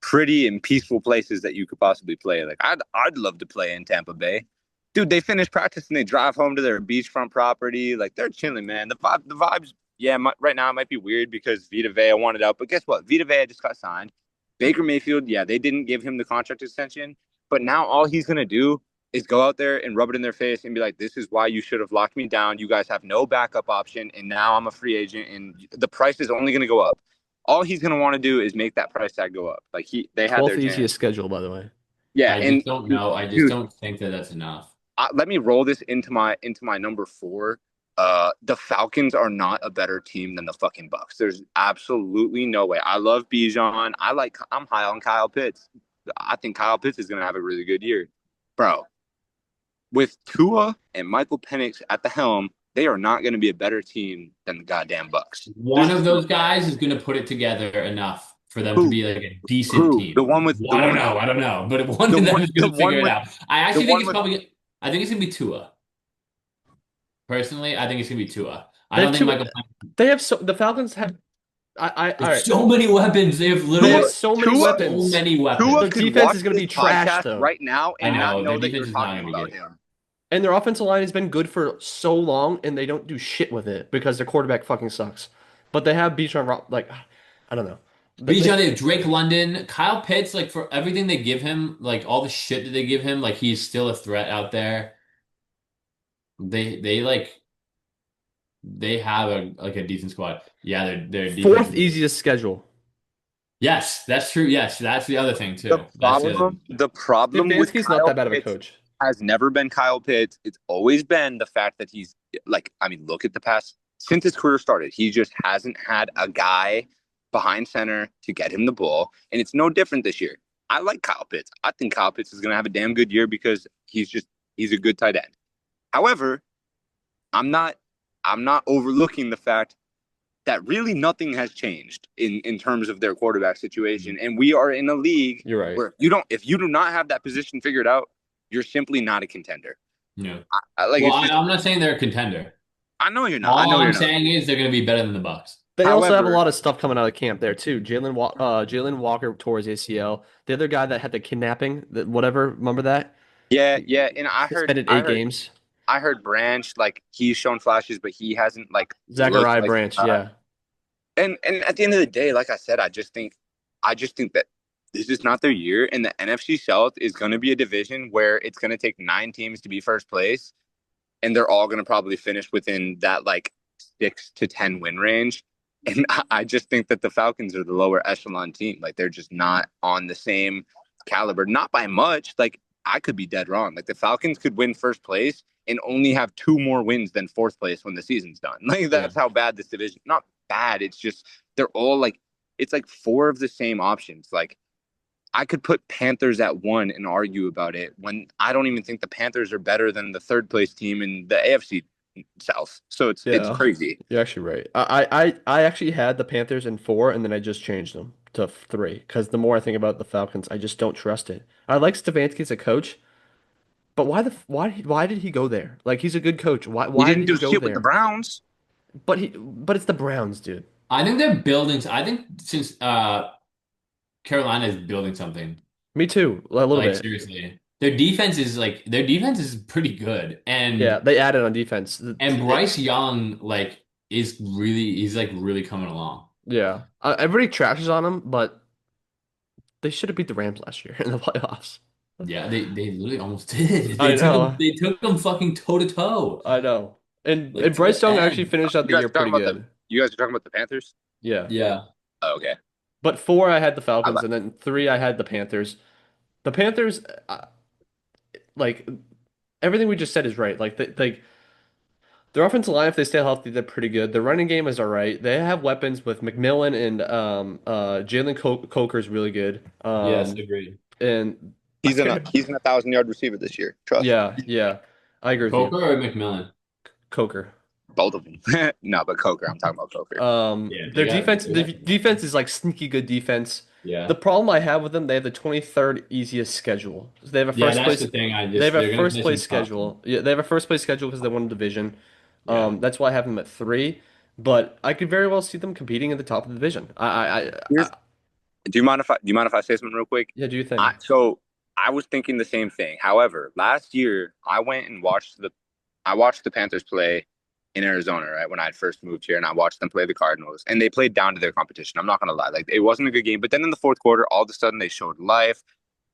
Speaker 3: pretty and peaceful places that you could possibly play. Like I'd love to play in Tampa Bay. Dude, they finish practice and they drive home to their beachfront property. Like they're chilling, man. The vibes, yeah, right now it might be weird because Vita Vea wanted out, but guess what? Vita Vea just got signed. Baker Mayfield, yeah, they didn't give him the contract extension, but now all he's gonna do is go out there and rub it in their face and be like, "This is why you should have locked me down. You guys have no backup option, and now I'm a free agent, and the price is only gonna go up." All he's gonna want to do is make that price tag go up. Like they had
Speaker 1: 12th
Speaker 3: their
Speaker 1: easiest
Speaker 3: chance.
Speaker 1: schedule, by the way.
Speaker 3: Yeah,
Speaker 2: I
Speaker 3: and
Speaker 2: just don't know. I just
Speaker 3: dude,
Speaker 2: don't think that that's enough.
Speaker 3: let me roll this into my number four. The Falcons are not a better team than the fucking Bucks. There's absolutely no way. I love Bijan. I'm high on Kyle Pitts. I think Kyle Pitts is gonna have a really good year, bro. With Tua and Michael Penix at the helm, they are not going to be a better team than the goddamn Bucks.
Speaker 2: One
Speaker 3: There's
Speaker 2: of
Speaker 3: just
Speaker 2: those guys is going to put it together enough for them to
Speaker 3: who
Speaker 2: be like a decent
Speaker 3: who
Speaker 2: team.
Speaker 3: the one with
Speaker 2: Well, I don't know, but one
Speaker 3: the
Speaker 2: of them
Speaker 3: one
Speaker 2: is
Speaker 3: the
Speaker 2: going to
Speaker 3: one
Speaker 2: figure it
Speaker 3: with
Speaker 2: out. I
Speaker 3: the
Speaker 2: actually think
Speaker 3: one
Speaker 2: it's
Speaker 3: with
Speaker 2: probably. I think it's going to be Tua. Personally, I think it's going to be Tua. I
Speaker 1: They have
Speaker 2: don't think
Speaker 1: two.
Speaker 2: Michael.
Speaker 1: They have the Falcons have. All
Speaker 2: There's
Speaker 1: right.
Speaker 2: so many weapons. They have
Speaker 1: They have
Speaker 2: literally
Speaker 1: so many
Speaker 3: Tua
Speaker 2: so
Speaker 1: weapons.
Speaker 2: many
Speaker 3: Tua
Speaker 1: Their
Speaker 2: weapons.
Speaker 3: could
Speaker 1: defense
Speaker 3: watch
Speaker 1: is going to
Speaker 3: this
Speaker 1: be trash
Speaker 3: podcast
Speaker 1: though,
Speaker 3: right now
Speaker 2: I
Speaker 3: and not
Speaker 2: know their
Speaker 3: know that you're
Speaker 2: defense is not
Speaker 3: talking
Speaker 2: going to be
Speaker 3: about
Speaker 2: good.
Speaker 3: him.
Speaker 1: and their offensive line has been good for so long, and they don't do shit with it because their quarterback fucking sucks. But they have Bijan like, I don't know.
Speaker 2: Bijan, they have Drake London, Kyle Pitts, like for everything they give him, like all the shit that they give him, like he's still a threat out there. They like they have a decent squad. Yeah, their defense.
Speaker 1: Fourth easiest schedule.
Speaker 2: Yes, that's true. Yes, that's the other thing too. That's the other thing too.
Speaker 3: The problem with
Speaker 1: Stefanski's not
Speaker 3: Kyle
Speaker 1: that bad of a
Speaker 3: Pitts
Speaker 1: coach.
Speaker 3: has never been Kyle Pitts. It's always been the fact that he's like, I mean, look at the past since his career started. He just hasn't had a guy behind center to get him the ball, and it's no different this year. I like Kyle Pitts. I think Kyle Pitts is going to have a damn good year because he's a good tight end. However, I'm not overlooking the fact that really nothing has changed in terms of their quarterback situation, and we are in a league
Speaker 1: You're right.
Speaker 3: where if you do not have that position figured out, you're simply not a contender.
Speaker 2: Yeah.
Speaker 3: Like
Speaker 2: Well,
Speaker 3: it's just
Speaker 2: I'm not saying they're a contender.
Speaker 3: I know you're not. I
Speaker 2: All
Speaker 3: know
Speaker 2: I'm
Speaker 3: you're not.
Speaker 2: saying is they're going to be better than the Bucks.
Speaker 1: They also have a
Speaker 3: However,
Speaker 1: lot of stuff coming out of camp there too. Jalen Walker tore his ACL. The other guy that had the kidnapping, that whatever, remember that?
Speaker 3: yeah,
Speaker 1: He
Speaker 3: yeah, and
Speaker 1: suspended 8 games.
Speaker 3: I heard Branch like he's shown flashes, but he hasn't like looked
Speaker 1: Zachariah
Speaker 3: like
Speaker 1: Branch, yeah.
Speaker 3: and at the end of the day, like I said, I just think that this is not their year, and the NFC South is going to be a division where it's going to take 9 teams to be first place, and they're all going to probably finish within that like 6 to 10 win range. And I just think that the Falcons are the lower echelon team. Like they're just not on the same caliber, not by much. Like I could be dead wrong. Like the Falcons could win first place and only have 2 more wins than fourth place when the season's done. Like
Speaker 2: Yeah.
Speaker 3: that's how bad this division. Not bad. It's just they're all like it's like four of the same options. Like I could put Panthers at 1 and argue about it when I don't even think the Panthers are better than the third place team in the AFC South. So it's
Speaker 1: Yeah,
Speaker 3: crazy.
Speaker 1: you're actually right. I actually had the Panthers in 4, and then I just changed them to 3 because the more I think about the Falcons, I just don't trust it. I like Stefanski as a coach, but why did he go there? Like he's a good coach.
Speaker 3: He
Speaker 1: Why
Speaker 3: didn't
Speaker 1: did he
Speaker 3: do
Speaker 1: go
Speaker 3: shit with the
Speaker 1: there?
Speaker 3: Browns.
Speaker 1: But it's the Browns, dude.
Speaker 2: I think they're building. I think since Carolina is building something,
Speaker 1: Me too, a little
Speaker 2: like
Speaker 1: bit.
Speaker 2: seriously, their defense is pretty good,
Speaker 1: Yeah, they added on defense.
Speaker 2: and Bryce Young he's like really coming along.
Speaker 1: Yeah, everybody trashes on them, but they should have beat the Rams last year in the playoffs.
Speaker 2: Yeah, they literally almost did.
Speaker 1: I know,
Speaker 2: They took them fucking toe to toe,
Speaker 1: I know. And
Speaker 2: like to
Speaker 1: Bryce
Speaker 2: the
Speaker 1: Young actually
Speaker 2: end.
Speaker 1: finished out
Speaker 3: You
Speaker 1: the
Speaker 3: guys
Speaker 1: year
Speaker 3: are talking
Speaker 1: pretty
Speaker 3: about the
Speaker 1: good.
Speaker 3: you guys are talking about the Panthers?
Speaker 1: Yeah.
Speaker 2: Yeah.
Speaker 3: Oh, okay.
Speaker 1: But 4, I had the
Speaker 3: I
Speaker 1: Falcons,
Speaker 3: like
Speaker 1: and then 3, I had the Panthers. The Panthers, like everything we just said is right. Like their offensive line, if they stay healthy, they're pretty good. Their running game is all right. They have weapons with McMillan and Coker is really good.
Speaker 2: Yes, agreed.
Speaker 1: And I forget.
Speaker 3: he's an 1,000 yard receiver this year. Trust
Speaker 1: Yeah, yeah, I agree with you.
Speaker 2: Coker or McMillan?
Speaker 1: Coker.
Speaker 3: both of them. No, but Coker. I'm talking about Coker.
Speaker 2: Yeah,
Speaker 1: Their defense is like sneaky good defense.
Speaker 2: yeah.
Speaker 1: The problem I have with them, they have the 23rd easiest schedule. So they have a
Speaker 2: Yeah,
Speaker 1: first
Speaker 2: that's
Speaker 1: place.
Speaker 2: the thing.
Speaker 1: They have a
Speaker 2: They're gonna
Speaker 1: first
Speaker 2: finish in
Speaker 1: place
Speaker 2: the top 10.
Speaker 1: schedule. Yeah, they have a first place schedule because they won the division.
Speaker 2: Yeah.
Speaker 1: That's why I have them at 3. But I could very well see them competing at the top of the division.
Speaker 3: Here's do you mind if I say something real quick?
Speaker 1: Yeah, do you think?
Speaker 3: So I was thinking the same thing. However, last year I went and I watched the Panthers play in Arizona, right? When I had first moved here and I watched them play the Cardinals and they played down to their competition. I'm not gonna lie. Like it wasn't a good game. But then in the fourth quarter, all of a sudden they showed life.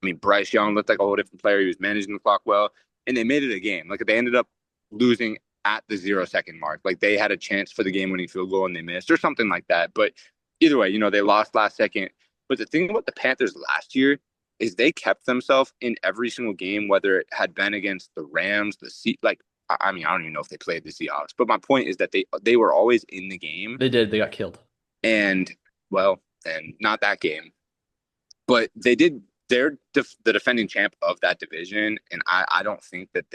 Speaker 3: I mean, Bryce Young looked like a whole different player. He was managing the clock well, and they made it a game. Like they ended up losing at the 0 second mark. Like they had a chance for the game winning field goal and they missed or something like that. But either way, they lost last second. But the thing about the Panthers last year is they kept themselves in every single game, whether it had been against the Rams, I mean, I don't even know if they played the Seahawks, but my point is that they were always in the game,
Speaker 1: They did. They got killed.
Speaker 3: and well, and not that game, but they did. The defending champ of that division, and I don't think that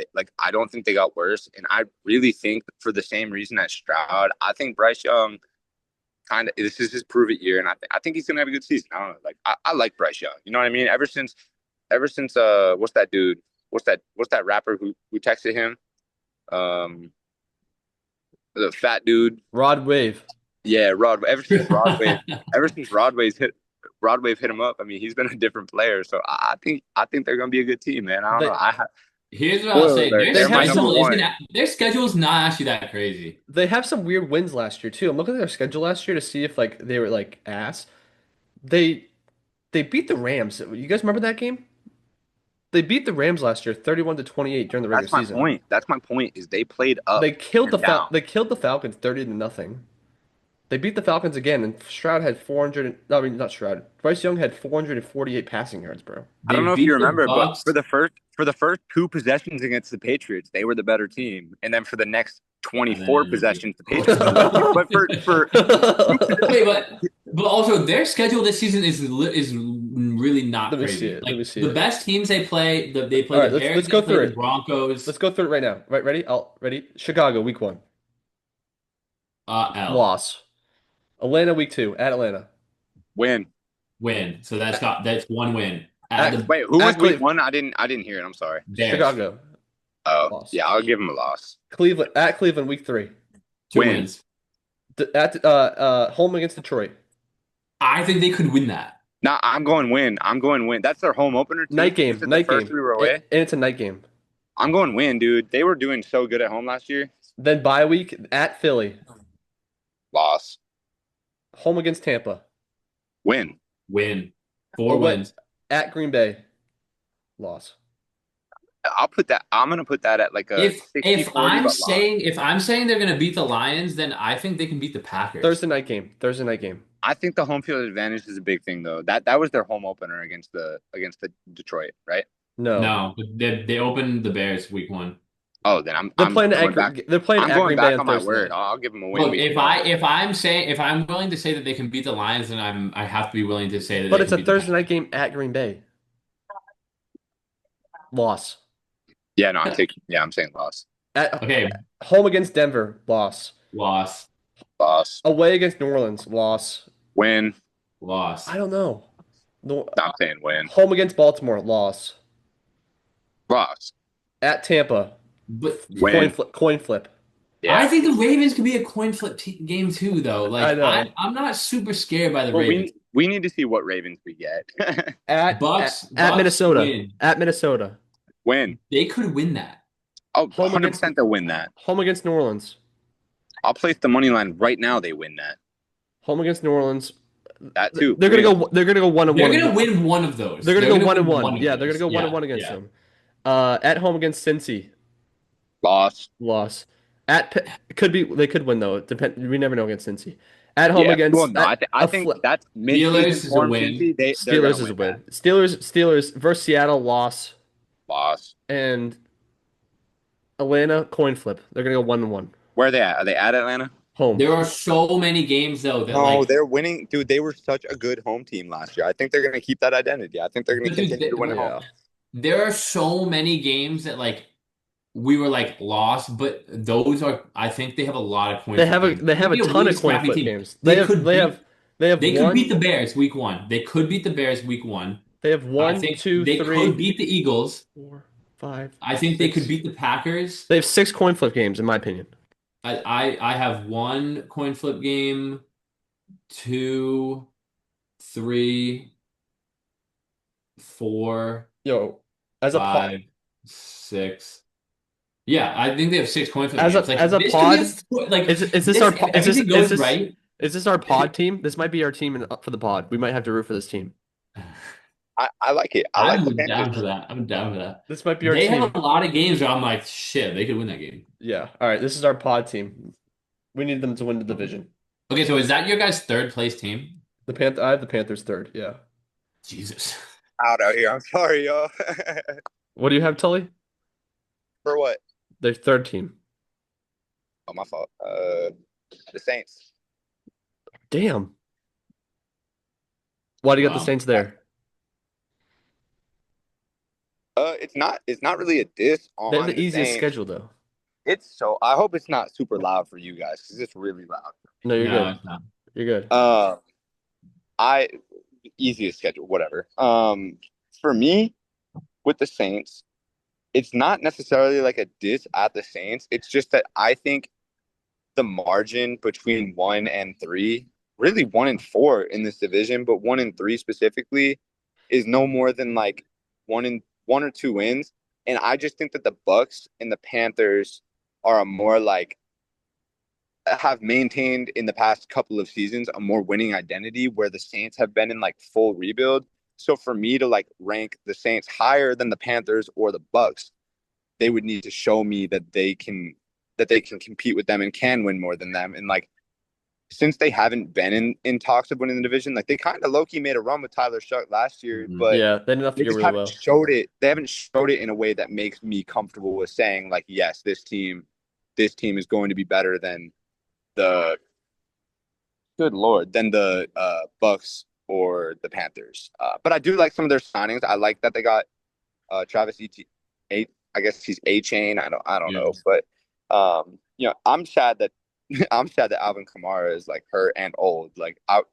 Speaker 3: I don't think they got worse, and I really think for the same reason as Stroud, I think Bryce Young kind of this is his prove it year, and I think he's gonna have a good season. I don't know, like I like Bryce Young, you know what I mean? Ever since what's that dude? What's that rapper who texted him? Um, the fat dude.
Speaker 1: Rod Wave.
Speaker 3: Yeah, Rod. Ever since Rod Wave hit him up. I mean, he's been a different player. So I think they're gonna be a good team, man. I don't
Speaker 1: They
Speaker 3: know.
Speaker 2: Here's what I'll
Speaker 3: Spoiler
Speaker 2: say.
Speaker 3: alert,
Speaker 1: they have some
Speaker 2: Their schedule's not actually that crazy.
Speaker 1: they have some weird wins last year too. I'm looking at their schedule last year to see if like they were like ass. They they beat the Rams. You guys remember that game? They beat the Rams last year, 31 to 28 during the regular
Speaker 3: That's my
Speaker 1: season.
Speaker 3: point. That's my point. Is they played up and down.
Speaker 1: They killed the Falcons 30 to nothing. They beat the Falcons again, and Stroud had 400. No, I mean not Stroud. Bryce Young had 448 passing yards, bro.
Speaker 3: I don't
Speaker 2: They
Speaker 3: know if you
Speaker 2: beat the
Speaker 3: remember, but
Speaker 2: Bucks.
Speaker 3: for the first 2 possessions against the Patriots, they were the better team, and then for the next
Speaker 2: And
Speaker 3: 24
Speaker 2: then they
Speaker 3: possessions, the Patriots were the better team. But for
Speaker 2: wait, but also their schedule this season is really not
Speaker 1: Let me see
Speaker 2: crazy.
Speaker 1: it. Let
Speaker 2: Like
Speaker 1: me see
Speaker 2: the
Speaker 1: it.
Speaker 2: best teams they
Speaker 1: All
Speaker 2: play
Speaker 1: right,
Speaker 2: the Bears,
Speaker 1: let's
Speaker 2: they
Speaker 1: go
Speaker 2: play
Speaker 1: through
Speaker 2: the
Speaker 1: it. Let's
Speaker 2: Broncos.
Speaker 1: go through it right now. Right, ready? Ready? Chicago, week 1,
Speaker 2: L
Speaker 1: loss. Atlanta, week 2, at Atlanta.
Speaker 3: win.
Speaker 2: win. So that's one win. At the
Speaker 3: Wait, who was
Speaker 1: At
Speaker 3: week
Speaker 1: Cle
Speaker 3: one? I didn't hear it. I'm sorry.
Speaker 2: Bears.
Speaker 1: Chicago.
Speaker 3: Oh,
Speaker 1: Loss.
Speaker 3: yeah, I'll give him a loss.
Speaker 1: Cleveland at Cleveland week 3.
Speaker 2: Two
Speaker 3: Win.
Speaker 2: wins.
Speaker 1: Home against Detroit.
Speaker 2: I think they could win that.
Speaker 3: Nah, I'm going win. I'm going win. That's their home opener too.
Speaker 1: Night game.
Speaker 3: This is the
Speaker 1: Night
Speaker 3: first
Speaker 1: game.
Speaker 3: we were
Speaker 1: And
Speaker 3: away.
Speaker 1: it's a night game.
Speaker 3: I'm going win, dude. They were doing so good at home last year.
Speaker 1: Then bye week at Philly.
Speaker 3: Loss.
Speaker 1: Home against Tampa.
Speaker 3: Win.
Speaker 2: Win. Four
Speaker 1: Away
Speaker 2: wins.
Speaker 1: at Green Bay. Loss.
Speaker 3: I'll put that. I'm gonna put that at like a
Speaker 2: If
Speaker 3: 60-40, but loss.
Speaker 2: if I'm saying they're gonna beat the Lions, then I think they can beat the Packers.
Speaker 1: Thursday night game. Thursday night game.
Speaker 3: I think the home field advantage is a big thing though. That was their home opener against the Detroit, right?
Speaker 1: No.
Speaker 2: No, they opened the Bears week 1.
Speaker 3: Oh, then I'm
Speaker 1: They're
Speaker 3: I'm
Speaker 1: playing
Speaker 3: going
Speaker 1: at
Speaker 3: back.
Speaker 1: They're playing
Speaker 3: I'm
Speaker 1: at
Speaker 3: going
Speaker 1: Green Bay
Speaker 3: back
Speaker 1: on
Speaker 3: on my
Speaker 1: Thursday
Speaker 3: word.
Speaker 1: night.
Speaker 3: I'll give them a win.
Speaker 2: Look,
Speaker 3: Week
Speaker 2: if
Speaker 3: one.
Speaker 2: I'm willing to say that they can beat the Lions, then I have to be willing to say that
Speaker 1: But
Speaker 2: they
Speaker 1: it's
Speaker 2: can
Speaker 1: a
Speaker 2: beat the
Speaker 1: Thursday night game at Green Bay. Loss.
Speaker 3: Yeah, no, I'm taking. Yeah, I'm saying loss.
Speaker 1: At
Speaker 2: Okay,
Speaker 1: home against Denver. Loss.
Speaker 2: loss,
Speaker 3: Loss.
Speaker 1: Away against New Orleans. Loss.
Speaker 3: Win.
Speaker 2: loss.
Speaker 1: I don't know. No,
Speaker 3: I'm saying win.
Speaker 1: home against Baltimore. Loss.
Speaker 3: Loss.
Speaker 1: At Tampa.
Speaker 2: But
Speaker 3: Win.
Speaker 1: Coin flip.
Speaker 3: Yeah.
Speaker 2: I think the Ravens could be a coin flip game too, though. Like
Speaker 1: I know.
Speaker 2: I'm not super scared by the
Speaker 3: Well,
Speaker 2: Ravens.
Speaker 3: we need to see what Ravens we get.
Speaker 1: At
Speaker 2: Bucks
Speaker 1: Minnesota.
Speaker 2: win.
Speaker 1: At Minnesota.
Speaker 3: Win.
Speaker 2: They could win that.
Speaker 3: Oh,
Speaker 1: Home
Speaker 3: 100% they'll win that.
Speaker 1: Home against New Orleans.
Speaker 3: I'll place the money line right now. They win that.
Speaker 1: Home against New Orleans.
Speaker 3: That too.
Speaker 1: They're gonna
Speaker 3: Win.
Speaker 1: go. They're gonna go 1-1.
Speaker 2: They're gonna win one of those.
Speaker 1: They're gonna go one and
Speaker 2: win
Speaker 1: one.
Speaker 2: of
Speaker 1: Yeah, they're
Speaker 2: those.
Speaker 1: gonna go 1-1 against them. At home against Cincy.
Speaker 3: Loss.
Speaker 1: Loss. Could be they could win though. It depend. We never know against Cincy. At home
Speaker 3: Yeah.
Speaker 1: against.
Speaker 3: Well, no, I think that's
Speaker 2: Steelers
Speaker 3: mid-season
Speaker 2: is a
Speaker 3: form.
Speaker 2: win.
Speaker 3: Cincy, they're
Speaker 1: Steelers
Speaker 3: gonna
Speaker 1: is a
Speaker 3: win
Speaker 1: win.
Speaker 3: that.
Speaker 1: Steelers versus Seattle. Loss.
Speaker 3: Loss.
Speaker 1: And Atlanta coin flip. They're gonna go 1-1.
Speaker 3: Where are they at? Are they at Atlanta?
Speaker 1: Home.
Speaker 2: There are so many games though that
Speaker 3: No,
Speaker 2: like
Speaker 3: they're winning. Dude, they were such a good home team last year. I think they're going to keep that identity. I think they're going to
Speaker 2: But dude,
Speaker 3: continue to win at
Speaker 1: Yeah.
Speaker 3: home.
Speaker 2: there are so many games that like we were like lost, but those are I think they have a lot of coin
Speaker 1: They
Speaker 2: flip
Speaker 1: have a
Speaker 2: games.
Speaker 1: they have a
Speaker 2: They'd be
Speaker 1: ton
Speaker 2: really
Speaker 1: of coin
Speaker 2: scrappy
Speaker 1: flip
Speaker 2: team.
Speaker 1: games.
Speaker 2: They
Speaker 1: They
Speaker 2: could
Speaker 1: have
Speaker 2: They could
Speaker 1: one.
Speaker 2: beat the Bears week 1. They could beat the Bears week 1.
Speaker 1: They have
Speaker 2: I
Speaker 1: 1,
Speaker 2: think
Speaker 1: 2,
Speaker 2: they
Speaker 1: 3,
Speaker 2: could beat the Eagles.
Speaker 1: 4, 5.
Speaker 2: I think they
Speaker 1: 6.
Speaker 2: could beat the Packers.
Speaker 1: They have 6 coin flip games in my opinion.
Speaker 2: I have 1 coin flip game, 2, 3, 4,
Speaker 1: Yo, as a pod,
Speaker 2: 5, 6. Yeah, I think they have 6 coin flip
Speaker 1: As a-
Speaker 2: games. Like
Speaker 1: as a
Speaker 2: this
Speaker 1: pod,
Speaker 2: could be like
Speaker 1: is this our
Speaker 2: if
Speaker 1: po- is this
Speaker 2: everything goes
Speaker 1: is this
Speaker 2: right.
Speaker 1: is this our pod team? This might be our team for the pod. We might have to root for this team.
Speaker 3: I like it. I like
Speaker 2: I'm
Speaker 3: the
Speaker 2: down
Speaker 3: Panthers.
Speaker 2: for that. I'm down for that.
Speaker 1: This might be our
Speaker 2: They
Speaker 1: team.
Speaker 2: have a lot of games where I'm like, shit, they could win that game.
Speaker 1: Yeah. All right. This is our pod team. We need them to win the division.
Speaker 2: Okay, so is that your guys' third place team?
Speaker 1: I have the Panthers third. Yeah.
Speaker 2: Jesus.
Speaker 3: Out here. I'm sorry, y'all.
Speaker 1: What do you have, Tully?
Speaker 3: For what?
Speaker 1: Their third team.
Speaker 3: Oh, my fault. The Saints.
Speaker 1: Damn. Why do you got the
Speaker 2: Wow.
Speaker 1: Saints there?
Speaker 3: It's not really a diss
Speaker 1: They
Speaker 3: on
Speaker 1: have the easiest
Speaker 3: Saints.
Speaker 1: schedule though.
Speaker 3: It's so I hope it's not super loud for you guys because it's really loud.
Speaker 1: No, you're
Speaker 2: No,
Speaker 1: good.
Speaker 2: it's not.
Speaker 1: You're good.
Speaker 3: I easiest schedule, whatever. For me, with the Saints, it's not necessarily like a diss at the Saints. It's just that I think the margin between 1 and 3, really 1 and 4 in this division, but 1 and 3 specifically, is no more than like 1 or 2 wins. And I just think that the Bucks and the Panthers are a more like have maintained in the past couple of seasons a more winning identity where the Saints have been in like full rebuild. So for me to like rank the Saints higher than the Panthers or the Bucks, they would need to show me that they can compete with them and can win more than them. And like since they haven't been in talks of winning the division, like they kind of low-key made a run with Tyler Shuck last year,
Speaker 2: Mhm.
Speaker 3: but
Speaker 1: Yeah, they did not
Speaker 3: they
Speaker 1: figure
Speaker 3: just
Speaker 1: really
Speaker 3: haven't
Speaker 1: well.
Speaker 3: showed it. They haven't showed it in a way that makes me comfortable with saying like, yes, this team is going to be better than the Bucks or the Panthers. But I do like some of their signings. I like that they got Travis Etienne. I guess he's A-Chain. I don't
Speaker 2: Yeah.
Speaker 3: know, but I'm sad that Alvin Kamara is like hurt and old. Like out,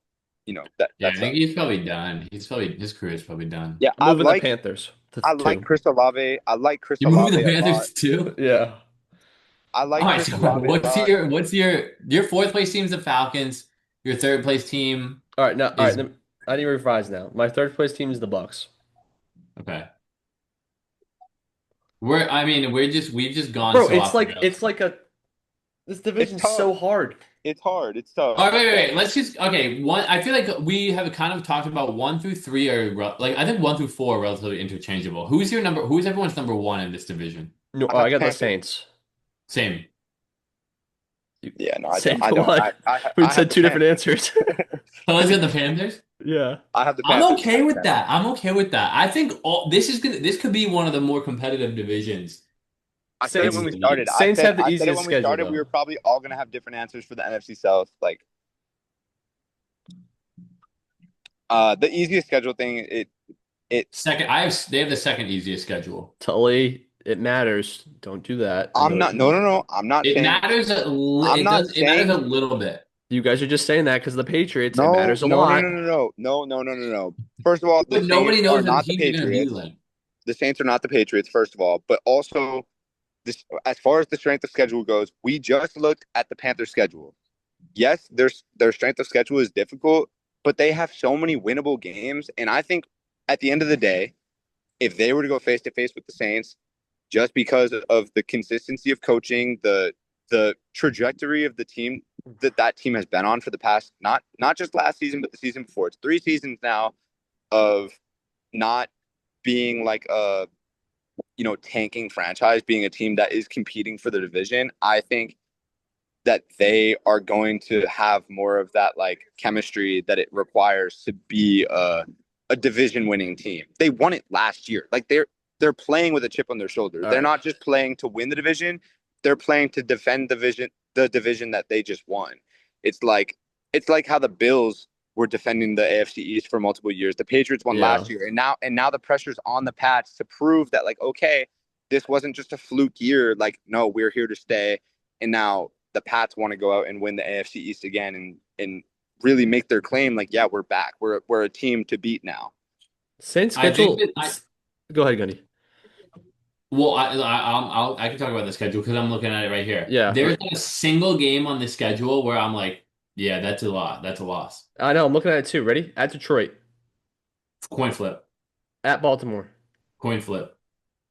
Speaker 2: Yeah, I think he's probably done. His career is probably done.
Speaker 3: yeah.
Speaker 1: I'm moving the Panthers. That's
Speaker 3: I like
Speaker 1: two.
Speaker 3: Chris Olave. I like Chris
Speaker 2: You're moving
Speaker 3: Olave
Speaker 2: the
Speaker 3: a lot.
Speaker 2: Panthers too?
Speaker 1: Yeah.
Speaker 3: I
Speaker 2: All
Speaker 3: like
Speaker 2: right,
Speaker 3: Chris
Speaker 2: so
Speaker 3: Olave a lot.
Speaker 2: what's your fourth place team's the Falcons. Your third place team
Speaker 1: All right, now, all right.
Speaker 2: is
Speaker 1: Then I need to revise now. My third place team is the Bucks.
Speaker 2: okay. We've just gone
Speaker 1: Bro,
Speaker 2: so off the rails.
Speaker 1: it's like a this
Speaker 3: It's
Speaker 1: division's
Speaker 3: tough.
Speaker 1: so hard.
Speaker 3: It's hard. It's tough.
Speaker 2: All right, wait. Let's just okay. One, I feel like we have kind of talked about 1 through 3 are like I think 1 through 4 are relatively interchangeable. Who's your number? Who's everyone's number one in this division?
Speaker 1: No,
Speaker 3: I got
Speaker 1: I
Speaker 3: the
Speaker 1: got the
Speaker 3: Panthers.
Speaker 1: Saints.
Speaker 2: Same.
Speaker 3: Yeah, no, I don't.
Speaker 1: Saints
Speaker 3: I don't.
Speaker 1: what? We
Speaker 3: I have
Speaker 1: said
Speaker 3: the
Speaker 1: two different
Speaker 3: Panthers.
Speaker 1: answers.
Speaker 2: So let's get the Panthers.
Speaker 1: Yeah.
Speaker 3: I have the
Speaker 2: I'm
Speaker 3: Panthers.
Speaker 2: okay with that. I'm okay with that. I think this could be one of the more competitive divisions
Speaker 3: I said it
Speaker 1: Saints
Speaker 3: when
Speaker 2: in
Speaker 3: we
Speaker 2: the
Speaker 3: started.
Speaker 2: league.
Speaker 1: Saints have the
Speaker 3: I said it
Speaker 1: easiest
Speaker 3: when we
Speaker 1: schedule
Speaker 3: started. We
Speaker 1: though.
Speaker 3: were probably all gonna have different answers for the NFC South. Like, the easiest schedule thing. It.
Speaker 2: Second, they have the second easiest schedule.
Speaker 1: Tully, it matters. Don't do that. I
Speaker 3: I'm
Speaker 1: know
Speaker 3: not. No, no, no. I'm not
Speaker 2: It
Speaker 3: saying.
Speaker 2: matters
Speaker 3: I'm not
Speaker 2: it matters a
Speaker 3: saying.
Speaker 2: little bit.
Speaker 1: you guys are just saying that because of the Patriots. It
Speaker 3: No,
Speaker 1: matters a
Speaker 3: no, no,
Speaker 1: lot.
Speaker 3: no, no, no, no, no, no, no, no. First of all, the
Speaker 2: But nobody
Speaker 3: Saints are
Speaker 2: knows what the
Speaker 3: not the
Speaker 2: teams are going to be
Speaker 3: Patriots.
Speaker 2: like.
Speaker 3: The Saints are not the Patriots. First of all, but also this, as far as the strength of schedule goes, we just looked at the Panthers' schedule. Yes, their strength of schedule is difficult, but they have so many winnable games. And I think at the end of the day, if they were to go face to face with the Saints, just because of the consistency of coaching, the trajectory of the team that team has been on for the past not just last season, but the season before. It's 3 seasons now of not being like a tanking franchise, being a team that is competing for the division. I think that they are going to have more of that like chemistry that it requires to be a division winning team. They won it last year. Like they're playing with a chip on their shoulder.
Speaker 1: All
Speaker 3: They're
Speaker 1: right.
Speaker 3: not just playing to win the division. They're playing to defend the division that they just won. It's like it's like how the Bills were defending the AFC East for multiple years. The Patriots won
Speaker 1: Yeah.
Speaker 3: last year, and now the pressure's on the Pats to prove that like okay, this wasn't just a fluke year. Like no, we're here to stay. And now the Pats want to go out and win the AFC East again and really make their claim like yeah, we're back. We're a team to beat now.
Speaker 1: Saints
Speaker 2: I think
Speaker 1: schedule.
Speaker 2: that
Speaker 1: Go ahead, Gunny.
Speaker 2: well, I can talk about the schedule because I'm looking at it right here.
Speaker 1: Yeah.
Speaker 2: There's not a single game on the schedule where I'm like, yeah, that's a lot. That's a loss.
Speaker 1: I know. I'm looking at it too. Ready? At Detroit.
Speaker 2: Coin flip.
Speaker 1: At Baltimore.
Speaker 2: Coin flip.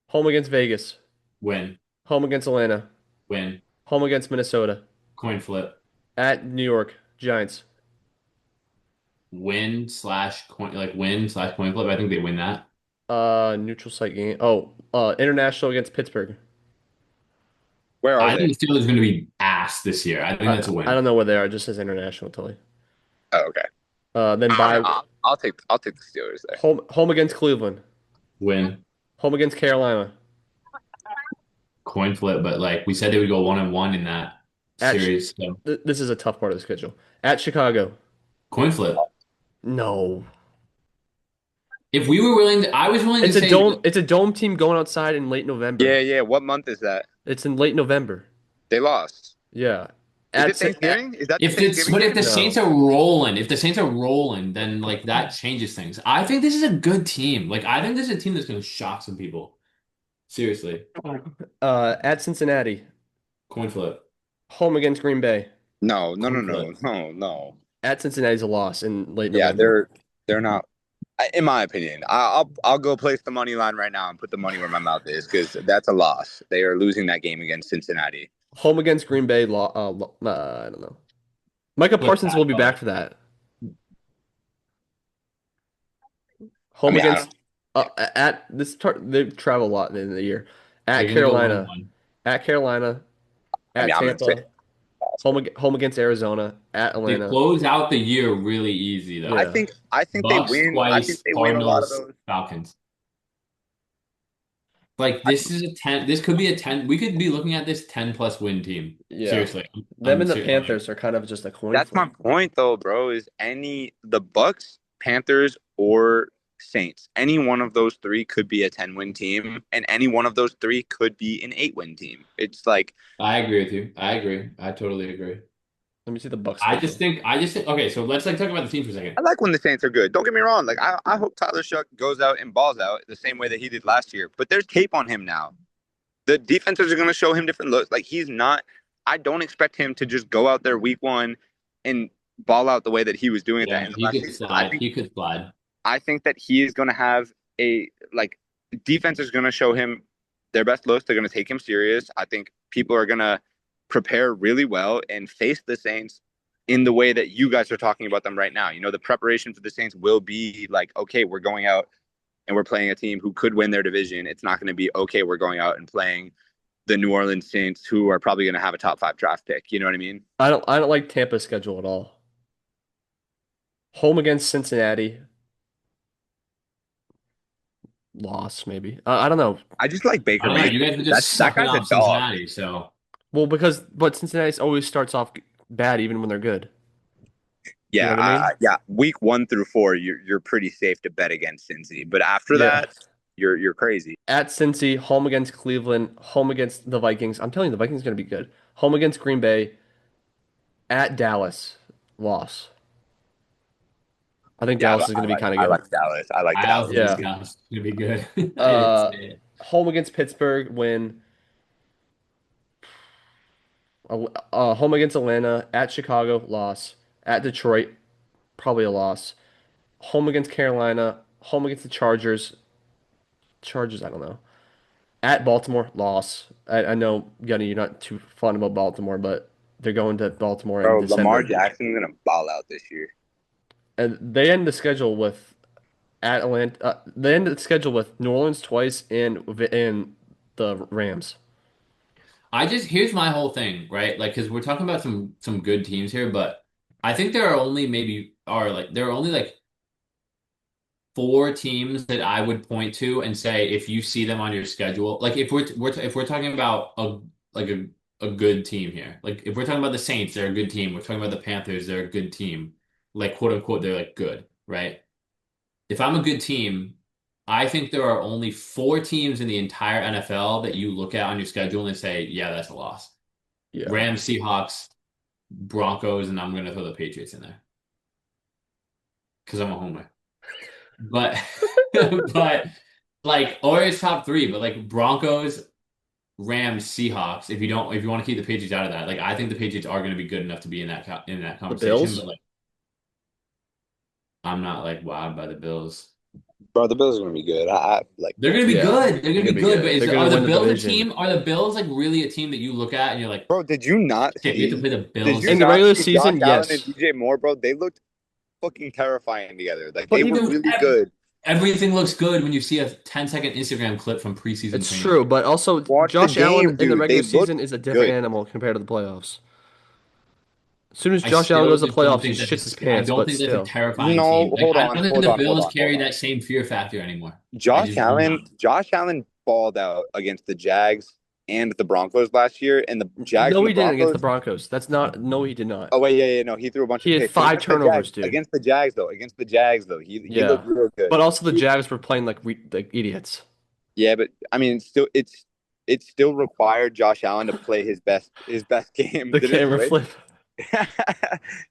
Speaker 1: Home against Vegas.
Speaker 2: Win.
Speaker 1: Home against Atlanta.
Speaker 2: Win.
Speaker 1: Home against Minnesota.
Speaker 2: Coin flip.
Speaker 1: At New York Giants.
Speaker 2: Win/coin flip. I think they win that.
Speaker 1: Neutral site game. Oh, international against Pittsburgh.
Speaker 3: Where are
Speaker 2: I
Speaker 3: they?
Speaker 2: think the Steelers are going to be ass this year. I think that's a
Speaker 1: I
Speaker 2: win.
Speaker 1: don't know where they are. It just says international, totally.
Speaker 3: Oh, okay.
Speaker 1: Then by
Speaker 3: I'll take the Steelers there.
Speaker 1: home against Cleveland.
Speaker 2: Win.
Speaker 1: Home against Carolina.
Speaker 2: Coin flip, but like we said, they would go 1-1 in that
Speaker 1: At
Speaker 2: series. So
Speaker 1: this is a tough part of the schedule. At Chicago.
Speaker 2: coin flip.
Speaker 1: No.
Speaker 2: If we were willing to, I was willing to
Speaker 1: It's a
Speaker 2: say
Speaker 1: dome. It's a dome team going outside in late November.
Speaker 3: Yeah, yeah. What month is that?
Speaker 1: It's in late November.
Speaker 3: They lost.
Speaker 1: Yeah.
Speaker 3: Is
Speaker 1: At
Speaker 3: it
Speaker 1: Sa- at-
Speaker 3: Thanksgiving? Is that the
Speaker 2: if it's
Speaker 3: Thanksgiving
Speaker 2: but if
Speaker 3: game?
Speaker 2: the
Speaker 1: No.
Speaker 2: Saints are rolling, then like that changes things. I think this is a good team. Like I think this is a team that's going to shock some people. Seriously.
Speaker 1: At Cincinnati.
Speaker 2: Coin flip.
Speaker 1: Home against Green Bay.
Speaker 3: No, no, no,
Speaker 2: Coin
Speaker 3: no,
Speaker 2: flip.
Speaker 3: no, no.
Speaker 1: At Cincinnati's a loss in late
Speaker 3: Yeah,
Speaker 1: November.
Speaker 3: they're not. In my opinion, I'll go place the money line right now and put the money where my mouth is because that's a loss. They are losing that game against Cincinnati.
Speaker 1: Home against Green Bay. I don't know. Micah
Speaker 2: Flip
Speaker 1: Parsons
Speaker 2: that,
Speaker 1: will be
Speaker 2: though.
Speaker 1: back for that.
Speaker 3: I
Speaker 1: Home
Speaker 3: mean, I
Speaker 1: against at this they travel a lot in the year. At
Speaker 2: They're gonna go
Speaker 1: Carolina.
Speaker 2: 1-1.
Speaker 1: At Carolina.
Speaker 3: I
Speaker 1: At
Speaker 3: mean, I'm gonna say
Speaker 1: Tampa. Home against Arizona. At
Speaker 2: They
Speaker 1: Atlanta.
Speaker 2: close out the year really easy though.
Speaker 1: Yeah.
Speaker 3: I think they
Speaker 2: Bucks
Speaker 3: win. I think
Speaker 2: twice,
Speaker 3: they win a lot of
Speaker 2: Cardinals,
Speaker 3: those.
Speaker 2: Falcons. Like this is a 10. This could be a 10. We could be looking at this 10 plus win team.
Speaker 1: Yeah.
Speaker 2: Seriously.
Speaker 1: Them
Speaker 2: I'm
Speaker 1: and the
Speaker 2: serious.
Speaker 1: Panthers are kind of just a coin
Speaker 3: That's my
Speaker 1: flip.
Speaker 3: point, though, bro. Is the Bucks, Panthers, or Saints? Any one of those three could be a 10-win team, and any one of those three could be an 8-win team. It's like
Speaker 2: I agree with you. I agree. I totally agree.
Speaker 1: Let me see the Bucks schedule.
Speaker 2: I just think okay, so let's like talk about the team for a second.
Speaker 3: I like when the Saints are good. Don't get me wrong. Like I hope Tyler Shuck goes out and balls out the same way that he did last year. But there's tape on him now. The defenses are going to show him different looks. Like he's not. I don't expect him to just go out there week one and ball out the way that he was doing at the
Speaker 2: Yeah,
Speaker 3: end of
Speaker 2: he
Speaker 3: last
Speaker 2: could
Speaker 3: season.
Speaker 2: slide. He could slide.
Speaker 3: I think that he is going to have a like defense is going to show him their best looks. They're going to take him serious. I think people are going to prepare really well and face the Saints in the way that you guys are talking about them right now. You know, the preparation for the Saints will be like, okay, we're going out and we're playing a team who could win their division. It's not going to be, okay, we're going out and playing the New Orleans Saints, who are probably going to have a top 5 draft pick. You know what I mean?
Speaker 1: I don't like Tampa's schedule at all. Home against Cincinnati, loss maybe. I don't know.
Speaker 3: I just like
Speaker 2: I
Speaker 3: Baker
Speaker 2: don't know. You guys
Speaker 3: Mayfield.
Speaker 2: would just
Speaker 3: That
Speaker 2: suck it
Speaker 3: guy's a
Speaker 2: off
Speaker 3: dog.
Speaker 2: Cincinnati, so
Speaker 1: Well, but Cincinnati always starts off bad even when they're good. You know
Speaker 3: Yeah,
Speaker 1: what I mean?
Speaker 3: yeah. Week 1 through 4, you're pretty safe to bet against Cincy, but after
Speaker 1: Yeah.
Speaker 3: that, you're crazy.
Speaker 1: At Cincy, home against Cleveland, home against the Vikings. I'm telling you, the Vikings are going to be good. Home against Green Bay, at Dallas, loss. I think
Speaker 3: Yeah,
Speaker 1: Dallas is going to be kind of
Speaker 3: I
Speaker 1: good.
Speaker 3: like Dallas. I like
Speaker 2: I also
Speaker 3: Dallas.
Speaker 2: think
Speaker 1: Yeah.
Speaker 2: Dallas is gonna be good. I didn't
Speaker 1: Uh,
Speaker 2: say it.
Speaker 1: home against Pittsburgh, win. Home against Atlanta, at Chicago, loss. At Detroit, probably a loss. Home against Carolina, home against the Chargers. Chargers, I don't know. At Baltimore, loss. I know, Gunny, you're not too fond about Baltimore, but they're going to Baltimore in
Speaker 3: Bro, Lamar
Speaker 1: December.
Speaker 3: Jackson's gonna ball out this year.
Speaker 1: And they end the schedule with at Atlanta. They end the schedule with New Orleans twice and the Rams.
Speaker 2: I just here's my whole thing, right? Like, because we're talking about some good teams here, but I think there are only like four teams that I would point to and say if you see them on your schedule, like if we're talking about a good team here, like if we're talking about the Saints, they're a good team. We're talking about the Panthers, they're a good team. Like quote unquote, they're like good, right? If I'm a good team, I think there are only four teams in the entire NFL that you look at on your schedule and say, yeah, that's a loss.
Speaker 1: Yeah.
Speaker 2: Rams, Seahawks, Broncos, and I'm gonna throw the Patriots in there because I'm a homer. But but like or it's top three, but like Broncos, Rams, Seahawks. If you want to keep the Patriots out of that, like I think the Patriots are going to be good enough to be in that
Speaker 1: The
Speaker 2: conversation.
Speaker 1: Bills?
Speaker 2: But like I'm not like wowed by the Bills.
Speaker 3: Bro, the Bills are gonna be good. I like.
Speaker 2: They're going to be
Speaker 1: Yeah.
Speaker 2: good. They're
Speaker 1: They're
Speaker 2: going to
Speaker 1: gonna
Speaker 2: be
Speaker 1: be
Speaker 2: good. But
Speaker 1: good. They're gonna
Speaker 2: are the
Speaker 1: win the
Speaker 2: Bills a
Speaker 1: division.
Speaker 2: team? Are the Bills like really a team that you look at and you're like,
Speaker 3: Bro, did you not
Speaker 2: shit, we have to
Speaker 3: see?
Speaker 2: play the
Speaker 3: Did
Speaker 2: Bills
Speaker 3: you
Speaker 1: In the
Speaker 2: this
Speaker 3: not
Speaker 1: regular
Speaker 3: see Josh
Speaker 1: season,
Speaker 3: Allen and
Speaker 1: yes.
Speaker 3: DJ Moore, bro? They looked fucking terrifying together. Like
Speaker 2: But
Speaker 3: they were
Speaker 2: even
Speaker 3: really good.
Speaker 2: everything looks good when you see a 10-second Instagram clip from preseason
Speaker 1: It's
Speaker 2: training
Speaker 1: true,
Speaker 2: camp.
Speaker 1: but also
Speaker 3: Watch the
Speaker 1: Josh Allen
Speaker 3: game,
Speaker 1: in the
Speaker 3: dude. They
Speaker 1: regular
Speaker 3: looked
Speaker 1: season is a different
Speaker 3: good.
Speaker 1: animal compared to the playoffs. As soon as
Speaker 2: I
Speaker 1: Josh Allen
Speaker 2: still
Speaker 1: goes to the
Speaker 2: just don't
Speaker 1: playoffs, he
Speaker 2: think
Speaker 1: shits his
Speaker 2: I
Speaker 1: pants,
Speaker 2: don't
Speaker 1: but
Speaker 2: think that's a
Speaker 1: still.
Speaker 2: terrifying
Speaker 3: No,
Speaker 2: team. Like
Speaker 3: hold
Speaker 2: I don't
Speaker 3: on,
Speaker 2: think
Speaker 3: hold
Speaker 2: the
Speaker 3: on, hold
Speaker 2: Bills
Speaker 3: on, hold
Speaker 2: carry
Speaker 3: on.
Speaker 2: that same fear factor anymore. I just do not.
Speaker 3: Josh Allen balled out against the Jags and the Broncos last year, and the Jags
Speaker 1: No,
Speaker 3: and the
Speaker 1: he didn't against the
Speaker 3: Broncos.
Speaker 1: Broncos. That's not. No, he did not.
Speaker 3: Oh wait, yeah, no, he threw a bunch
Speaker 1: He
Speaker 3: of
Speaker 1: had
Speaker 3: picks. But
Speaker 1: five
Speaker 3: against the Jags,
Speaker 1: turnovers, dude.
Speaker 3: he looked
Speaker 1: Yeah,
Speaker 3: real good.
Speaker 1: but also the Jags were playing like idiots.
Speaker 3: Yeah, but I mean, it's still required Josh Allen to play his best game.
Speaker 1: The
Speaker 3: Did it
Speaker 1: camera
Speaker 3: switch?
Speaker 1: flip.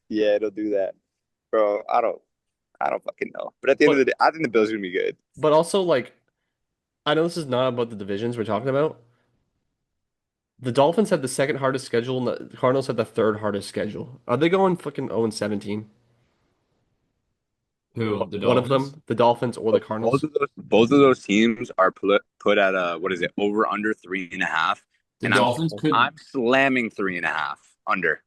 Speaker 3: Yeah, it'll do that, bro. I don't fucking know. But at the end of the
Speaker 1: But
Speaker 3: day, I think the Bills are gonna be good.
Speaker 1: but also like I know this is not about the divisions we're talking about. The Dolphins had the second hardest schedule, and the Cardinals had the third hardest schedule. Are they going fucking 0 and 17?
Speaker 2: Who? The
Speaker 1: One of
Speaker 2: Dolphins?
Speaker 1: them, the Dolphins or the
Speaker 3: But both
Speaker 1: Cardinals?
Speaker 3: of those teams are put at a what is it over under 3.5,
Speaker 2: The
Speaker 3: and
Speaker 2: Dolphins could
Speaker 3: I'm slamming 3.5 under.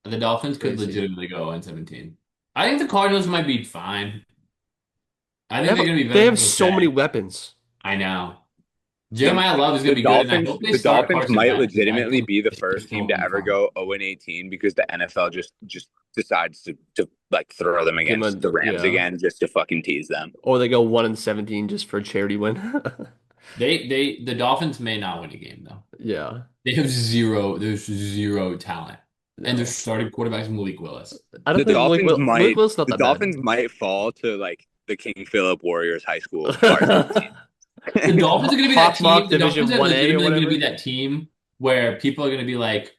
Speaker 2: the Dolphins could
Speaker 1: Crazy.
Speaker 2: legitimately go 0-17. I think the Cardinals might be fine. I
Speaker 1: They
Speaker 2: think
Speaker 1: have
Speaker 2: they're gonna be
Speaker 1: they
Speaker 2: very
Speaker 1: have so many
Speaker 2: okay.
Speaker 1: weapons.
Speaker 2: I know.
Speaker 3: The,
Speaker 2: Jeremiah Love is gonna
Speaker 3: the
Speaker 2: be good, and I
Speaker 3: Dolphins
Speaker 2: hope they
Speaker 3: the
Speaker 2: start
Speaker 3: Dolphins
Speaker 2: Carson
Speaker 3: might
Speaker 2: Wentz because I
Speaker 3: legitimately
Speaker 2: think
Speaker 3: be the
Speaker 2: he's
Speaker 3: first team
Speaker 2: gonna
Speaker 3: to
Speaker 2: be
Speaker 3: ever
Speaker 2: fun.
Speaker 3: go 0-18 because the NFL just decides to like throw them
Speaker 1: Give 'em
Speaker 3: against the Rams
Speaker 1: yeah.
Speaker 3: again just to fucking tease them.
Speaker 1: Or they go 1 and 17 just for a charity win.
Speaker 2: The Dolphins may not win a game though.
Speaker 1: Yeah.
Speaker 2: There's zero talent. And their
Speaker 1: No.
Speaker 2: starting quarterback's Malik Willis.
Speaker 1: I don't
Speaker 3: The
Speaker 1: think
Speaker 3: Dolphins
Speaker 1: Malik
Speaker 3: might
Speaker 1: Will's not
Speaker 3: the
Speaker 1: that bad.
Speaker 3: Dolphins might fall to like the King Philip Warriors High School varsity team.
Speaker 2: The Dolphins are gonna be that team.
Speaker 1: Hawkmock
Speaker 2: The Dolphins
Speaker 1: Division
Speaker 2: are
Speaker 1: 1A or
Speaker 2: legitimately gonna be
Speaker 1: whatever.
Speaker 2: that team where people are gonna be like,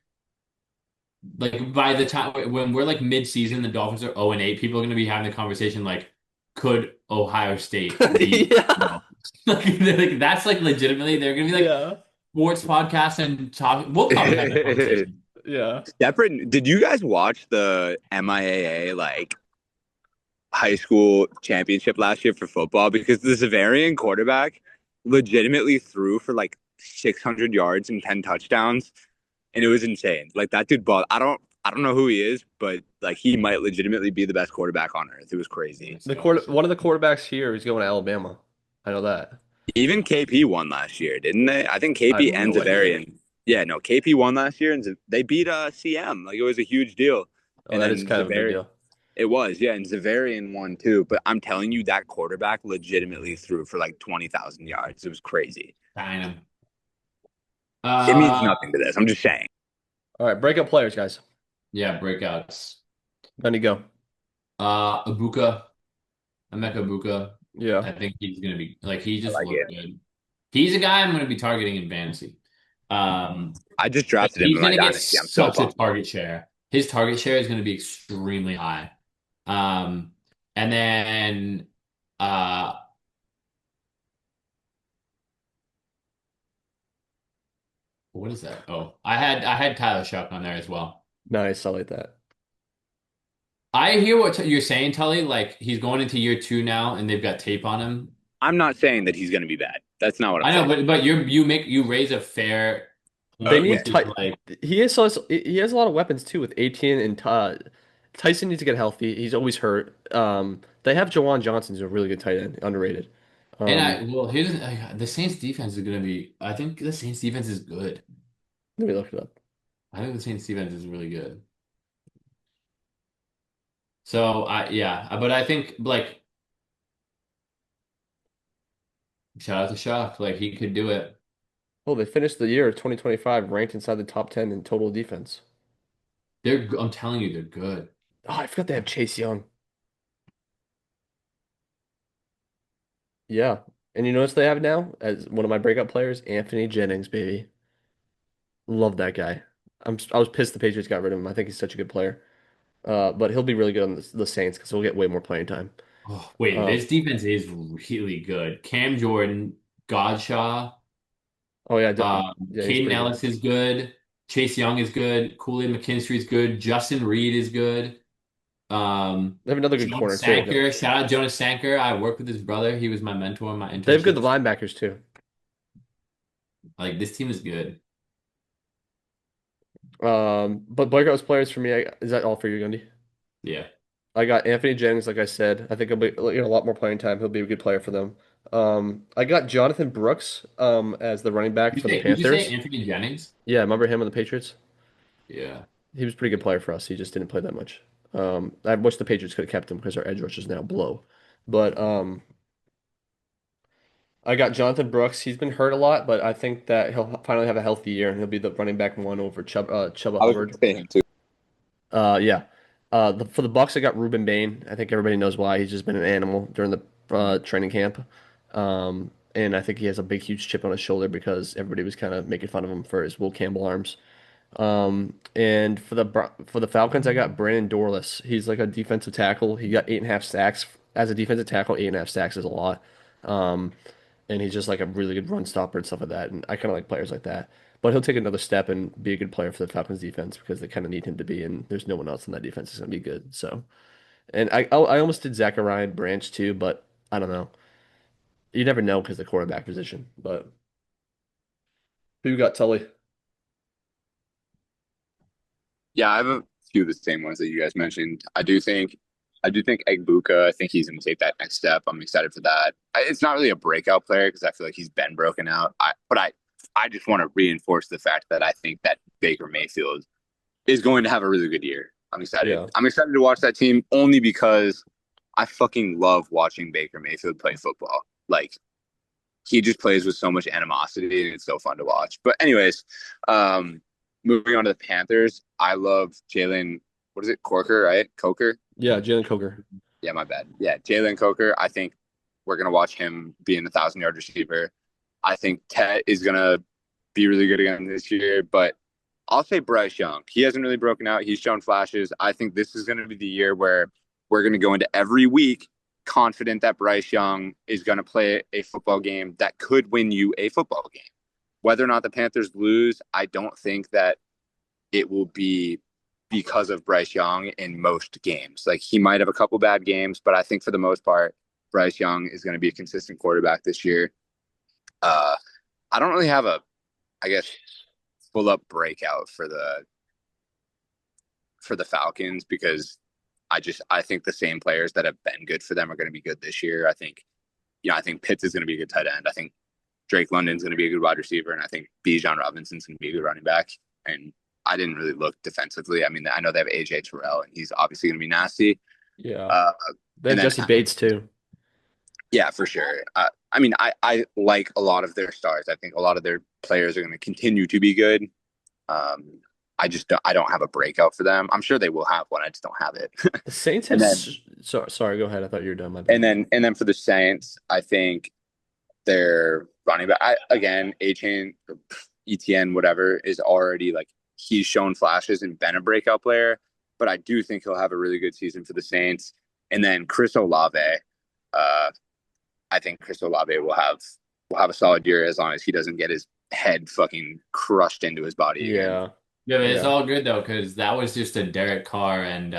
Speaker 2: like by the time when we're like mid-season, the Dolphins are 0-8. People are going to be having the conversation like, could Ohio State beat the
Speaker 1: Yeah.
Speaker 2: Dolphins? Like that's like legitimately they're going to be like
Speaker 1: Yeah.
Speaker 2: sports podcasts and talk. We'll probably have that conversation.
Speaker 1: Yeah.
Speaker 3: Separate. Did you guys watch the MIAA like high school championship last year for football? Because the Zavarian quarterback legitimately threw for like 600 yards and 10 touchdowns, and it was insane. Like that dude ball. I don't know who he is, but like he might legitimately be the best quarterback on earth. It was crazy.
Speaker 2: That's awesome.
Speaker 1: One of the quarterbacks here is going to Alabama. I know that.
Speaker 3: Even KP won last year, didn't they? I think
Speaker 1: I have
Speaker 3: KP and
Speaker 1: no idea.
Speaker 3: Zavarian. Yeah, no, KP won last year, and they beat CM. Like it was a huge deal.
Speaker 1: Oh,
Speaker 3: And
Speaker 1: that is
Speaker 3: then
Speaker 1: kind of a big
Speaker 3: Zavarian,
Speaker 1: deal.
Speaker 3: it was, yeah, and Zavarian won too. But I'm telling you, that quarterback legitimately threw for like 20,000 yards. It was crazy.
Speaker 2: Kind of.
Speaker 3: It means
Speaker 2: Uh,
Speaker 3: nothing to this. I'm just saying.
Speaker 1: All right, breakup players, guys.
Speaker 2: yeah, breakouts.
Speaker 1: Then you go.
Speaker 2: Ibuka, Emeka Ibuka.
Speaker 1: Yeah.
Speaker 2: I think he's gonna be like he
Speaker 3: I
Speaker 2: just
Speaker 3: like
Speaker 2: looked
Speaker 3: it.
Speaker 2: good. He's a guy I'm gonna be targeting in fantasy. Um,
Speaker 3: I just
Speaker 2: like
Speaker 3: drafted him
Speaker 2: he's
Speaker 3: in my
Speaker 2: gonna get
Speaker 3: dynasty. I'm so
Speaker 2: such a
Speaker 3: pumped.
Speaker 2: target share. His target share is gonna be extremely high. Um, and then uh, what is that? Oh, I had Tyler Shuck on there as well.
Speaker 1: Nice. I like that.
Speaker 2: I hear what you're saying, Tully. Like he's going into year two now, and they've got tape on him.
Speaker 3: I'm not saying that he's going to be bad. That's not what I'm
Speaker 2: I know,
Speaker 3: saying.
Speaker 2: but you raise a fair
Speaker 1: They
Speaker 2: point,
Speaker 1: need
Speaker 2: which is
Speaker 1: tight.
Speaker 2: like,
Speaker 1: He has a lot of weapons too with 18 and Tyson needs to get healthy. He's always hurt. They have Jawan Johnson, who's a really good tight end, underrated.
Speaker 2: and
Speaker 1: Um,
Speaker 2: I well, here's the Saints defense is gonna be. I think the Saints defense is good.
Speaker 1: Let me look it up.
Speaker 2: I think the Saints defense is really good. So but I think like shout out to Shock, like he could do it.
Speaker 1: Oh, they finished the year 2025 ranked inside the top 10 in total defense.
Speaker 2: I'm telling you, they're good.
Speaker 1: Oh, I forgot they have Chase Young. Yeah. And you notice they have now as one of my breakout players, Anthony Jennings, baby. Love that guy. I was pissed the Patriots got rid of him. I think he's such a good player. But he'll be really good on the Saints because he'll get way more playing time.
Speaker 2: Oh, wait,
Speaker 1: Um,
Speaker 2: this defense is really good. Cam Jordan, Godshaw,
Speaker 1: oh yeah, he's
Speaker 2: Caden
Speaker 1: pretty good.
Speaker 2: Ellis is good. Chase Young is good. Kool-Aid McKinstry is good. Justin Reed is good.
Speaker 1: They have another good corner
Speaker 2: Jonas
Speaker 1: too.
Speaker 2: Sanker, shout out Jonas Sanker. I worked with his brother. He was my mentor in my
Speaker 1: They have good
Speaker 2: internships.
Speaker 1: linebackers too.
Speaker 2: Like this team is good.
Speaker 1: But breakout players for me, is that all for you, Gundy?
Speaker 2: Yeah.
Speaker 1: I got Anthony Jennings, like I said. I think he'll be a lot more playing time. He'll be a good player for them. I got Jonathan Brooks as the running back for the
Speaker 2: Who'd you say?
Speaker 1: Panthers.
Speaker 2: Anthony Jennings?
Speaker 1: Yeah, remember him on the Patriots?
Speaker 2: Yeah.
Speaker 1: He was a pretty good player for us. He just didn't play that much. I wish the Patriots could have kept him because our edge rush is now blow. But I got Jonathan Brooks. He's been hurt a lot, but I think that he'll finally have a healthy year and he'll be the running back one over Chuba
Speaker 3: I was going
Speaker 1: Hubbard.
Speaker 3: to say him too.
Speaker 1: Yeah. For the Bucks, I got Ruben Bain. I think everybody knows why. He's just been an animal during the training camp. And I think he has a big, huge chip on his shoulder because everybody was kind of making fun of him for his Will Campbell arms. And for the Falcons, I got Brandon Dorless. He's like a defensive tackle. He got 8.5 sacks as a defensive tackle. 8.5 sacks is a lot. Um, and he's just like a really good run stopper and stuff like that. And I kind of like players like that. But he'll take another step and be a good player for the Falcons defense because they kind of need him to be. And there's no one else in that defense that's going to be good. So, and I almost did Zachariah Branch too, but I don't know. You never know because the quarterback position. But who you got, Tully?
Speaker 3: Yeah, I have a few of the same ones that you guys mentioned. I do think Egbuka. I think he's going to take that next step. I'm excited for that. It's not really a breakout player because I feel like he's been broken out. But I just want to reinforce the fact that I think that Baker Mayfield is going to have a really good year. I'm excited.
Speaker 1: Yeah.
Speaker 3: I'm excited to watch that team only because I fucking love watching Baker Mayfield play football. Like he just plays with so much animosity and it's so fun to watch. But anyways, um, moving on to the Panthers, I love Jalen. What is it, Corker? Right, Coker.
Speaker 1: Yeah, Jalen Coker.
Speaker 3: Yeah, my bad. Yeah, Jalen Coker. I think we're gonna watch him being a 1,000 yard receiver. I think Tet is gonna be really good again this year, but I'll say Bryce Young. He hasn't really broken out. He's shown flashes. I think this is going to be the year where we're going to go into every week confident that Bryce Young is going to play a football game that could win you a football game. Whether or not the Panthers lose, I don't think that it will be because of Bryce Young in most games. Like he might have a couple bad games, but I think for the most part, Bryce Young is going to be a consistent quarterback this year. Uh, I don't really have a, I guess, full up breakout for the Falcons because I think the same players that have been good for them are going to be good this year. I think Pitts is going to be a good tight end. I think Drake London's going to be a good wide receiver, and I think Bijan Robinson's going to be a good running back. And I didn't really look defensively. I mean, I know they have AJ Terrell, and he's obviously going to be nasty.
Speaker 1: Yeah.
Speaker 3: Uh,
Speaker 1: Then
Speaker 3: and then
Speaker 1: Jesse Bates too.
Speaker 3: Yeah, for sure. I mean, I like a lot of their stars. I think a lot of their players are going to continue to be good. I don't have a breakout for them. I'm sure they will have one. I just don't have it.
Speaker 1: The Saints
Speaker 3: And
Speaker 1: have
Speaker 3: then
Speaker 1: sorry, go ahead. I thought you were done. My bad.
Speaker 3: and then for the Saints, I think their running back again, A-Chain, ETN, whatever, is already like he's shown flashes and been a breakout player. But I do think he'll have a really good season for the Saints. And then Chris Olave, I think Chris Olave will have a solid year as long as he doesn't get his head fucking crushed into his body again.
Speaker 1: Yeah.
Speaker 2: Yeah, but it's
Speaker 1: Yeah.
Speaker 2: all good though, because that was just a Derek Carr and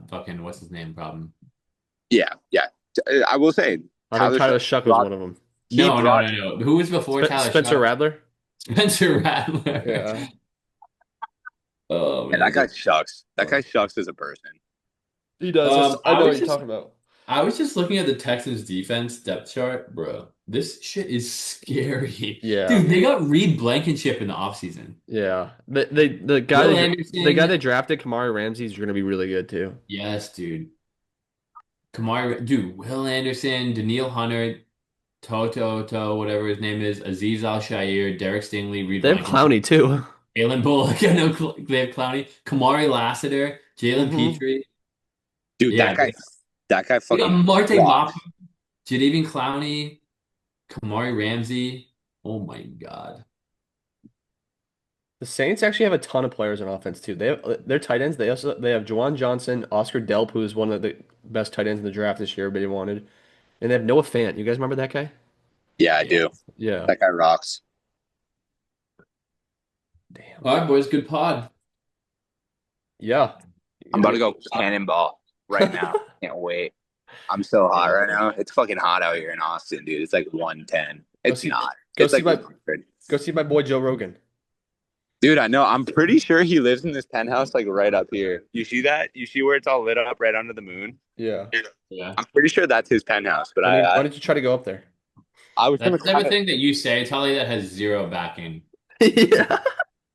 Speaker 2: fucking what's his name problem.
Speaker 3: Yeah, yeah. I will say
Speaker 1: I think Tyler Shuck was
Speaker 3: brought-
Speaker 1: one of them.
Speaker 3: he
Speaker 2: No,
Speaker 3: brought-
Speaker 2: no. Who was before Tyler
Speaker 1: Spencer
Speaker 2: Shuck?
Speaker 1: Rattler.
Speaker 2: Spencer Rattler.
Speaker 1: Yeah.
Speaker 2: Oh
Speaker 3: And
Speaker 2: man.
Speaker 3: that guy shucks. That guy shucks as a person.
Speaker 1: He does. I
Speaker 2: I
Speaker 1: know
Speaker 2: was
Speaker 1: what you're
Speaker 2: just
Speaker 1: talking about.
Speaker 2: I was just looking at the Texans defense depth chart, bro. This shit is scary.
Speaker 1: Yeah.
Speaker 2: Dude, they got Reed Blankenship in the offseason.
Speaker 1: Yeah. The guy
Speaker 2: Will
Speaker 1: they,
Speaker 2: Anderson.
Speaker 1: the guy they drafted, Kamari Ramsey, is going to be really good too.
Speaker 2: Yes, dude. Dude, Will Anderson, Daniil Hunter, whatever his name is, Aziz Al-Shaair, Derek Stingley, Reed
Speaker 1: They have
Speaker 2: Blankenship,
Speaker 1: Clowney too.
Speaker 2: Jalen Bullock. I know they have Clowney, Kamari Lassiter, Jalen
Speaker 1: Mhm.
Speaker 2: Petrie.
Speaker 3: Dude,
Speaker 2: Yeah,
Speaker 3: that guy
Speaker 2: we
Speaker 3: fucking
Speaker 2: got Marte
Speaker 3: rocks.
Speaker 2: Mapu, Jadeveon Clowney, Kamari Ramsey. Oh my God.
Speaker 1: The Saints actually have a ton of players on offense too. They have their tight ends. They have Juwan Johnson, Oscar Delp, who is one of the best tight ends in the draft this year. Everybody wanted, and they have Noah Fant. You guys remember that guy?
Speaker 3: Yeah, I do.
Speaker 1: Yeah.
Speaker 3: That guy rocks.
Speaker 1: Damn.
Speaker 2: All right, boys, good pod.
Speaker 1: Yeah.
Speaker 3: I'm about to go cannonball right now. Can't wait. I'm so hot right now. It's fucking hot out here in Austin, dude. It's like 110. It's
Speaker 1: see-
Speaker 3: not.
Speaker 1: go
Speaker 3: It's
Speaker 1: see
Speaker 3: like
Speaker 1: my-
Speaker 3: 100.
Speaker 1: Go see my boy Joe Rogan.
Speaker 3: Dude, I know. I'm pretty sure he lives in this penthouse like right up here. You see that? You see where it's all lit up right under the moon?
Speaker 1: Yeah.
Speaker 2: Yeah.
Speaker 3: I'm pretty sure that's his penthouse. But
Speaker 1: Why didn't you try to go up there?
Speaker 3: I was
Speaker 2: That's
Speaker 3: gonna
Speaker 2: the type of thing that you say, Tully, that has zero backing.
Speaker 1: Yeah.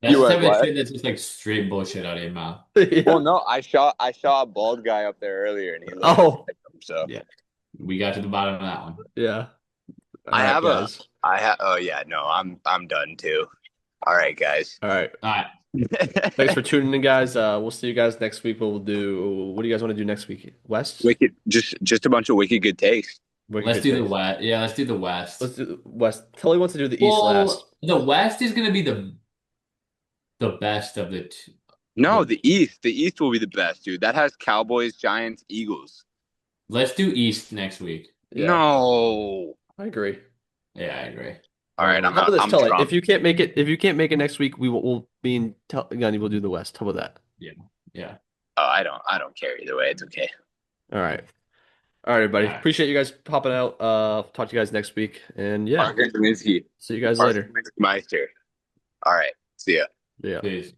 Speaker 2: That's
Speaker 3: You
Speaker 2: the
Speaker 3: are
Speaker 2: type of
Speaker 3: what?
Speaker 2: shit that's just like straight bullshit out of your mouth.
Speaker 1: Yeah.
Speaker 3: Well, no, I saw a bald guy up there earlier, and he looked
Speaker 1: Oh.
Speaker 3: like him, so
Speaker 2: Yeah. We got to the bottom of that one.
Speaker 1: Yeah.
Speaker 3: I have
Speaker 1: guys.
Speaker 3: oh yeah, no, I'm done too. All right, guys.
Speaker 1: All right.
Speaker 2: All right.
Speaker 1: Thanks for tuning in, guys. We'll see you guys next week. What do you guys want to do next week? West?
Speaker 3: Wicked, just a bunch of wicked good takes.
Speaker 1: Wicked
Speaker 2: Let's
Speaker 1: good
Speaker 2: do the
Speaker 1: takes.
Speaker 2: West. Yeah, let's do the West.
Speaker 1: Let's do the West. Tully wants to do the East
Speaker 2: Well,
Speaker 1: last.
Speaker 2: the West is going to be the best of the two.
Speaker 3: No, the East will be the best, dude. That has Cowboys, Giants, Eagles.
Speaker 2: Let's do East next week.
Speaker 1: Yeah,
Speaker 3: No.
Speaker 1: I agree.
Speaker 2: Yeah, I agree.
Speaker 3: All right, I'm
Speaker 1: How about this,
Speaker 3: I'm
Speaker 1: Tully?
Speaker 3: drunk.
Speaker 1: If you can't make it next week, we'll be in Gunny. We'll do the West. How about that?
Speaker 2: Yeah.
Speaker 3: Oh, I don't care either way. It's okay.
Speaker 1: All right. All right, everybody.
Speaker 2: All right.
Speaker 1: Appreciate you guys popping out. Talk to you guys next week. And yeah,
Speaker 3: Parker Kaminsky.
Speaker 1: see you guys
Speaker 3: Parker
Speaker 1: later.
Speaker 3: Kaminsky Meister. All right. See ya.
Speaker 1: Yeah.
Speaker 2: Peace.